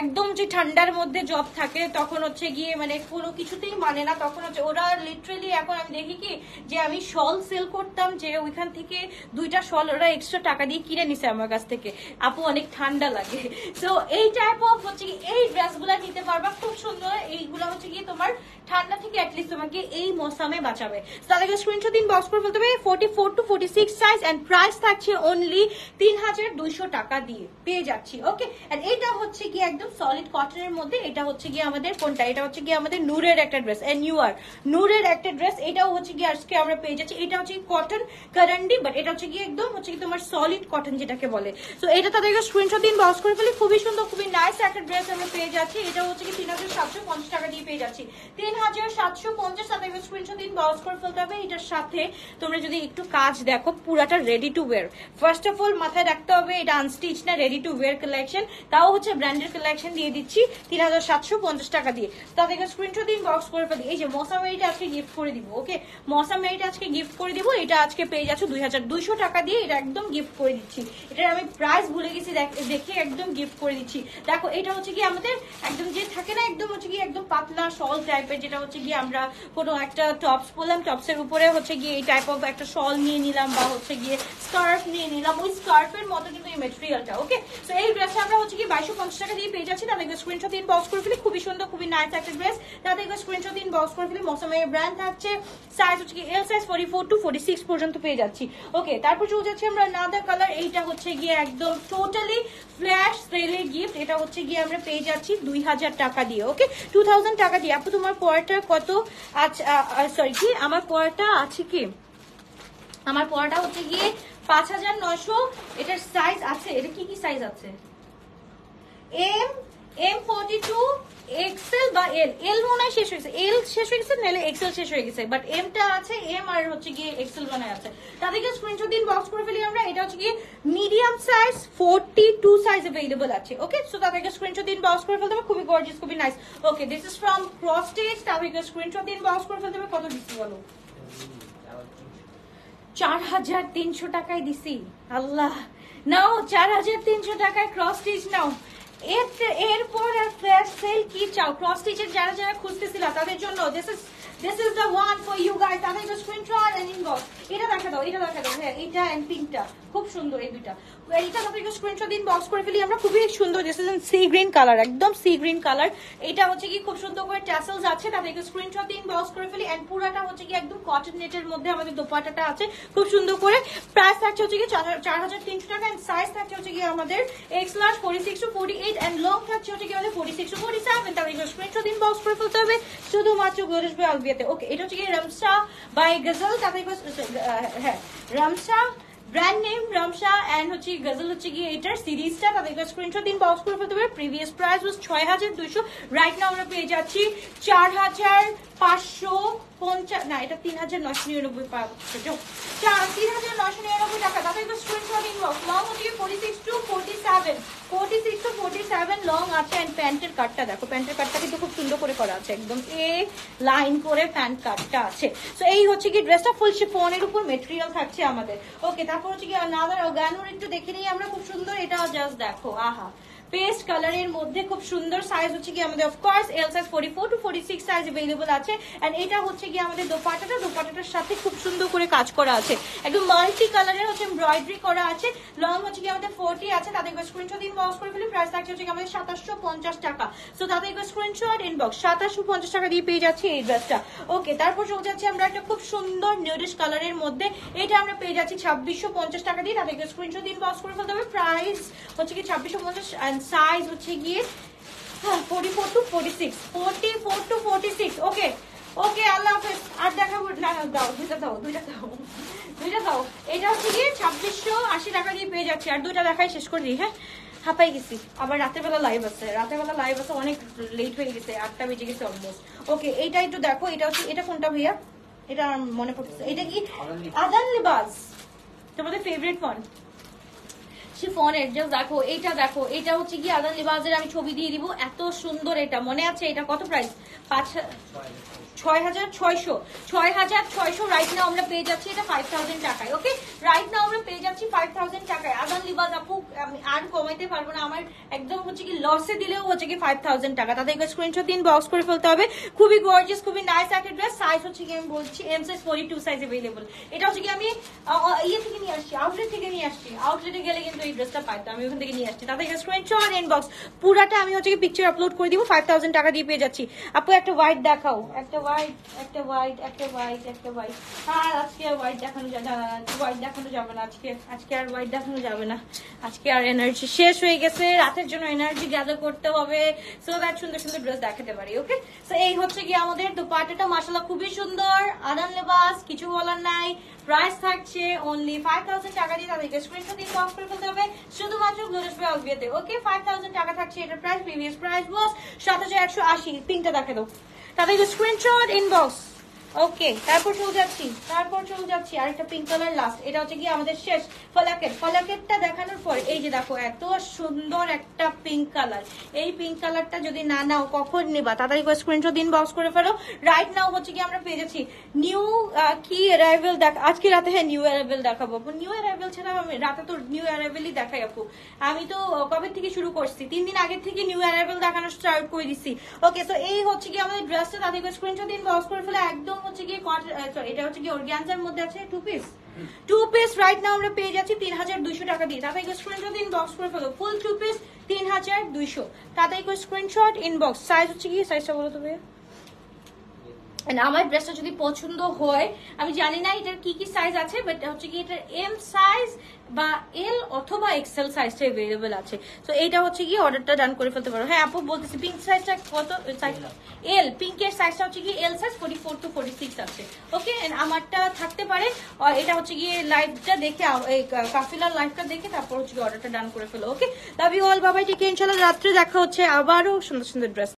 একদম যে ঠান্ডার মধ্যে জব থাকে, তখন হচ্ছে গিয়ে মানে কোনো কিছুতেই মানে না, তখন হচ্ছে ওরা লিটারেলি, এখন আমি দেখি কি যে আমি শল সেল করতাম, যে ওইখান থেকে 2টা শল ওরা এক্সট্রা টাকা দিয়ে কিনে নিছে আমার কাছ থেকে, আপু অনেক ঠান্ডা লাগে। সো এই টাইপ অফ হচ্ছে কি এই ড্রেসগুলো নিতে পারবা, খুব সুন্দর। এইগুলো হচ্ছে কি তোমার ঠান্ডা থেকে অ্যাটলিস্ট তোমাকে এই মৌসুমে বাঁচাবে। তাদেরকে স্ক্রিনশট দিন বক্স করে ফেলতে হবে। 44 to 46 সাইজ এন্ড প্রাইস থাকছে অনলি 3200 টাকা দিয়ে পেয়ে যাচ্ছি। ওকে এন্ড এটা হচ্ছে কি একদম সলিড কটনের মধ্যে, এটা হচ্ছে কি আমাদের কোনটা, এটা হচ্ছে কি আমাদের নূরের একটা ড্রেস, এন্ড নিউয়ার নূরের একটা ড্রেস। এটাও হচ্ছে কি আজকে আমরা পেয়ে যাচ্ছি, এটা হচ্ছে কটন কারান্ডি, বাট এটা হচ্ছে কি একদম হচ্ছে কি তোমার সলিড কটন যেটাকে বলে। সো এটা তাদেরকে স্ক্রিনশট দিন বক্স করে ফেলি। খুবই সুন্দর, খুবই নাইস একটা ড্রেস আমরা পেয়ে যাচ্ছি। এটা হচ্ছে কি 3750 টাকা দিয়ে পেয়ে যাচ্ছি। 3750 তাদেরকে স্ক্রিনশট দিন বক্স করে ফেলতে হবে। এটার সাথে তোমরা যদি একটু কাজ দেখো, পুরাটা ready to wire. First of all মাথায় রাখতে হবে এটা আনস্টিচ না, রেডি টু ওয়্যার কালেকশন, তাও হচ্ছে ব্র্যান্ডের কালেকশন দিয়ে দিচ্ছি 3750 টাকা দিয়ে। তাদেরকে স্ক্রিনশট দিন বক্স করে ফেলি। এই যে মৌসুম মেরিটা আজকে গিফট করে দিব। ওকে মৌসুম মেরিটা আজকে গিফট করে দিব। এটা আজকে পেয়ে যাচ্ছ 2200 টাকা দিয়ে, এটা একদম গিফট করে দিচ্ছি। এটার আমি প্রাইস ভুলে গেছি, দেখে একদম গিফট করে দিচ্ছি। দেখো এটা হচ্ছে কি আমাদের একদম যে থাকে না, একদম হচ্ছে কি একদম পাতলা শল টাইপের, যেটা হচ্ছে কি আমরা কোনো একটা টপস বললাম, টপসের উপরে হচ্ছে গিয়ে এই টাইপ অফ একটা শল নিয়ে নিলাম, বা হচ্ছে গিয়ে স্কার্ফ নিয়ে নিলাম, ওই স্কার্ফের মতো কিন্তু এই মেটেরিয়ালটা। ওকে সো এই ড্রেসটা আমরা হচ্ছে কি 2250 টাকা দিয়ে পেয়ে যাচ্ছি। তাদেরকে স্ক্রিনশট দিন বক্স করে ফেলি। খুবই সুন্দর, খুবই নাইস একটা ড্রেস, তাদেরকে স্ক্রিনশট দিন বক্স করে ফেলি। মৌসুমের ব্র্যান্ড থাকছে, সাইজ হচ্ছে কি এল সাইজ 44 to 46 পর্যন্ত পেয়ে যাচ্ছি। ওকে তারপর চলে যাচ্ছি আমরা আনাদার কালার। এইটা হচ্ছে গিয়ে একদম টোটালি ফ্ল্যাশ সেলের গিফট। এটা হচ্ছে গিয়ে আমরা পেয়ে যাচ্ছি 2000 টাকা দিয়ে। ওকে 2000 টাকা দিয়ে। আপু তোমার পড়াটা কত? আচ্ছা সরি কি আমার পড়াটা আছে কি, আমার পড়াটা হচ্ছে গিয়ে 5900। এটার সাইজ আছে, এটা কি কি সাইজ আছে? M42 এক্সেল বা এল। এল মনে হয় শেষ হয়েছে, এল শেষ হয়ে গেছে, নাহলে এক্সেল শেষ হয়ে গেছে, বাট এমটা আছে, এম আর হচ্ছে গিয়ে এক্সেল বানায় আছে। তাদেরকে স্ক্রিনশট দিন বক্স করে ফেলি আমরা। এটা হচ্ছে গিয়ে মিডিয়াম সাইজ 42 সাইজ अवेलेबल আছে। ওকে সো তাদেরকে স্ক্রিনশট দিন বক্স করে ফেলতে হবে। খুবই গর্জিয়াস, খুবই nice. Okay this is from cross stitch. তাদেরকে স্ক্রিনশট দিন বক্স করে ফেলতে হবে। কত দিচ্ছি বলো? 4300 টাকায় দিছি। আল্লাহ নাও 4300 টাকায় ক্রস স্টিচ নাও। এরপর আর ফ্ল্যাশ সেল কি চাও? ক্রস স্টিচের যারা যারা খুঁজতেছিল তাদের জন্য this is the one for you guys. তাদেরকে স্ক্রিনশট এন্ড ইনবক্স। এটা দেখা দাও, এটা দেখা দাও। হ্যাঁ এটা এন্ড পিঙ্কটা খুব সুন্দর, এই দুইটা। এইটা তাদেরকে স্ক্রিনশট দিন বক্স করে ফেলি আমরা। খুবই সুন্দর, this is sea green colour, একদম সি গ্রিন কালার। এটা হচ্ছে কি খুব সুন্দর করে ট্যাসেলস আছে, তাদেরকে স্ক্রিনশট দিন বক্স করে ফেলি। এন্ড পুরাটা হচ্ছে কি একদম কটন নেটের মধ্যে আমাদের দোপাট্টাটা আছে খুব সুন্দর করে। প্রাইস থাকছে হচ্ছে কি 4300 টাকা। এন্ড সাইজ থাকছে হচ্ছে কি আমাদের X large 46 to 48 and long থাকছে হচ্ছে কি আমাদের 46 to 47। তাদেরকে স্ক্রিনশট দিন বক্স করে ফেলতে হবে শুধুমাত্র গ্লোরিশ বাই আলভিয়াতে। ওকে এটা হচ্ছে কি রামসা বাই গজল। তাদেরকে হ্যাঁ Ramsha brand name Ramsha and হচ্ছে গজল হচ্ছে গিয়ে এটার সিরিজটা। তাদেরকে স্ক্রিনশট দিন বক্স করে ফেলতে হবে। প্রিভিয়াস প্রাইস ওয়াজ 6200, রাইট নাও আমরা পেয়ে যাচ্ছি 4550 না, এটা 3999 পাচ্ছে, 3999 টাকা। তাদেরকে স্ক্রিনশট দিন বক্স। লং হচ্ছে 46 to 47 লং আছে। এন্ড প্যান্টের কাটটা দেখো, প্যান্টের কাটটা কিন্তু খুব সুন্দর করে করা আছে, একদম এ লাইন করে প্যান্ট কাটটা আছে। সো এই হচ্ছে কি ড্রেসটা ফুল শিফনের উপর মেটেরিয়াল থাকছে আমাদের। ওকে তারপর হচ্ছে কি আনাদার অর্গানোর একটু দেখে নিই আমরা, খুব সুন্দর। এটা জাস্ট দেখো, আহা পেস্ট কালারের মধ্যে খুব সুন্দর সাইজ হচ্ছে কি আমাদের of course L size 44 to 46 size available আছে। এন্ড এটা হচ্ছে কি আমাদের দোপাট্টাটার সাথে খুব সুন্দর করে কাজ করা আছে, একদম মাল্টি কালারের হচ্ছে এমব্রয়ডারি করা আছে। লং হচ্ছে কি আমাদের 40 আছে, তাদের স্ক্রিনশট ইনবক্স করে ফেলি। প্রাইস থাকছে হচ্ছে কি আমাদের 2750 টাকা। সো তাদের স্ক্রিনশট ইনবক্স 2750 টাকা দিয়ে পেয়ে যাচ্ছি এই ড্রেসটা। ওকে, তারপর চলে যাচ্ছে আমরা একটা খুব সুন্দর নিউডিশ কালারের মধ্যে, এটা আমরা পেয়ে যাচ্ছি 2650 টাকা দিয়ে। তাদের স্ক্রিনশট ইনবক্স করে ফেলতে হবে। প্রাইস হচ্ছে কি 2650 এন্ড সাইজ হচ্ছে গিয়ে 44 to 46, 44 to 46। ওকে ওকে, আল্লাহ হাফেজ। আর দেখাবো না, দাও দুইটা দাও। এটা হচ্ছে গিয়ে 2680 টাকা দিয়ে পেয়ে যাচ্ছি। আর দুইটা দেখাই শেষ করে দিই। হ্যাঁ, হাঁপাই গেছি, আবার রাতের বেলা লাইভ আছে, অনেক লেট হয়ে গেছে, 8টা বেজে গেছে অলমোস্ট। ওকে, এইটা একটু দেখো, এটা হচ্ছে, এটা কোনটা ভাইয়া? এটা মনে পড়তেছে, এটা কি আদান লিবাস, তোমাদের ফেভারিট ফন্ট শিফনের। জাস্ট দেখো, এটা হচ্ছে কি আদান লিবাসের, আমি ছবি দিয়ে দিব, এত সুন্দর। এটা মনে আছে? এটা কত প্রাইস? 6600 রাইট নাও আমরা পেয়ে যাচ্ছি এটা 5000 টাকায়। ওকে, রাইট নাও আমরা পেয়ে যাচ্ছি 5000 টাকায় আদান লিবাস। আপু আমি আর কমাইতে পারবো না, আমার একদম হচ্ছে কি লসে দিলেও হচ্ছে কি 5000 টাকা। তাদেরকে স্ক্রিনশট দিন, বক্স করে ফেলতে হবে। খুবই গর্জিয়াস, খুবই নাইস একটা ড্রেস। সাইজ হচ্ছে কি আমি বলছি এম সাইজ 42 সাইজ अवेलेबल। এটা হচ্ছে কি আমি ইয়ে থেকে নিয়ে আসছি, আউটলেট থেকে নিয়ে আসছি। আউটলেটে গেলে কিন্তু এই ড্রেসটা পাইতো, আমি ওখান থেকে নিয়ে আসছি। তাদেরকে স্ক্রিনশট ইনবক্স, পুরাটা আমি হচ্ছে কি পিকচার আপলোড করে দিব। 5000 টাকা দিয়ে পেয়ে যাচ্ছি। আপু একটা হোয়াইট দেখাও, একটা হোয়াইট। আর আজকে আর হোয়াইট দেখানো যাবে না, আজকে আর হোয়াইট দেখানো যাবে না। আজকে আর এনার্জি শেষ হয়ে গেছে, রাতের জন্য এনার্জি গ্যাদার করতে হবে, সো দ্যাট সুন্দর সুন্দর ড্রেস দেখাতে পারি। ওকে, সো এই হচ্ছে কি আমাদের দোপাট্টাটা, মাশাআল্লাহ খুবই সুন্দর। আদান লিবাস, কিছু বলার নাই। প্রাইস থাকছে অনলি 5000 টাকা দিয়ে। তাদেরকে স্ক্রিনশট ইনবক্স করে ফেলতে হবে শুধুমাত্র গ্লোরিয়াস বাই আলভিয়াতে। ওকে, 5000 টাকা থাকছে এটার প্রাইস। প্রিভিয়াস প্রাইস ওয়াজ 7180। পিঙ্কটা দেখে দাও, তাদেরকে স্ক্রিনশট ইনবক্স। ওকে, তারপর চলে যাচ্ছি আরেকটা পিঙ্ক কালার লাস্ট। এটা হচ্ছে কি আমাদের শেষ ফলাকেটটা দেখানোর পর এই যে দেখো, এত সুন্দর একটা পিঙ্ক কালার। এই পিঙ্ক কালারটা যদি না নাও কখন নিবা? তাড়াতাড়ি করে স্ক্রিনশট ইনবক্স করে ফেলো। রাইট নাও হচ্ছে কি আমরা পেয়ে যাচ্ছি নিউ কি অ্যারাইভেল আজকে রাতে। হ্যাঁ, নিউ অ্যারাইভেল দেখাবো। নিউ অ্যারাইভেল ছাড়া আমি রাতে তো নিউ অ্যারাইভেলই দেখাই আপু। আমি তো কবে থেকে শুরু করছি, 3 দিন আগে থেকে নিউ অ্যারাইভেল দেখানো স্টার্ট করে দিচ্ছি। ওকে, সো এই হচ্ছে কি আমাদের ড্রেসটা। তাদেরকে স্ক্রিনশট ইনবক্স করে ফেলে। একদম হচ্ছে কি এটা হচ্ছে কি অর্গানজার মধ্যে আছে, টু পিস রাইট নাও আমরা পেয়ে যাচ্ছি 3200 টাকা দিয়ে। তাদেরকে স্ক্রিনশট ইনবক্স করে ফেলো। ফুল 2 পিস 3200। তাদেরকে স্ক্রিনশট ইনবক্স। সাইজ হচ্ছে কি, সাইজটা বলো তো ভাইয়া। আমার ড্রেসটা যদি পছন্দ হয়, আমি জানি না এটার কি কি সাইজ আছে, বাট হচ্ছে কি এটার এম সাইজ বা এল অথবা এক্সেল সাইজটা अवेलेबल আছে। তো এইটা হচ্ছে কি অর্ডারটা ডান করে ফেলতে পারো। হ্যাঁ আপু বলতেছি, পিঙ্ক সাইজটা কত? এল, পিঙ্কের সাইজটা হচ্ছে কি এল সাইজ 44 to 46 আছে। ওকে, আমারটা থাকতে পারে। এটা হচ্ছে কি লাইভটা দেখে, এই কাফিলার লাইভটা দেখে তারপর হচ্ছে কি অর্ডারটা ডান করে ফেলো। ওকে, লাভ ইউ অল, বাবাই, টেক কেয়ার। ইনশাআল্লাহ রাত্রে দেখা হচ্ছে আবারও সুন্দর সুন্দর ড্রেস।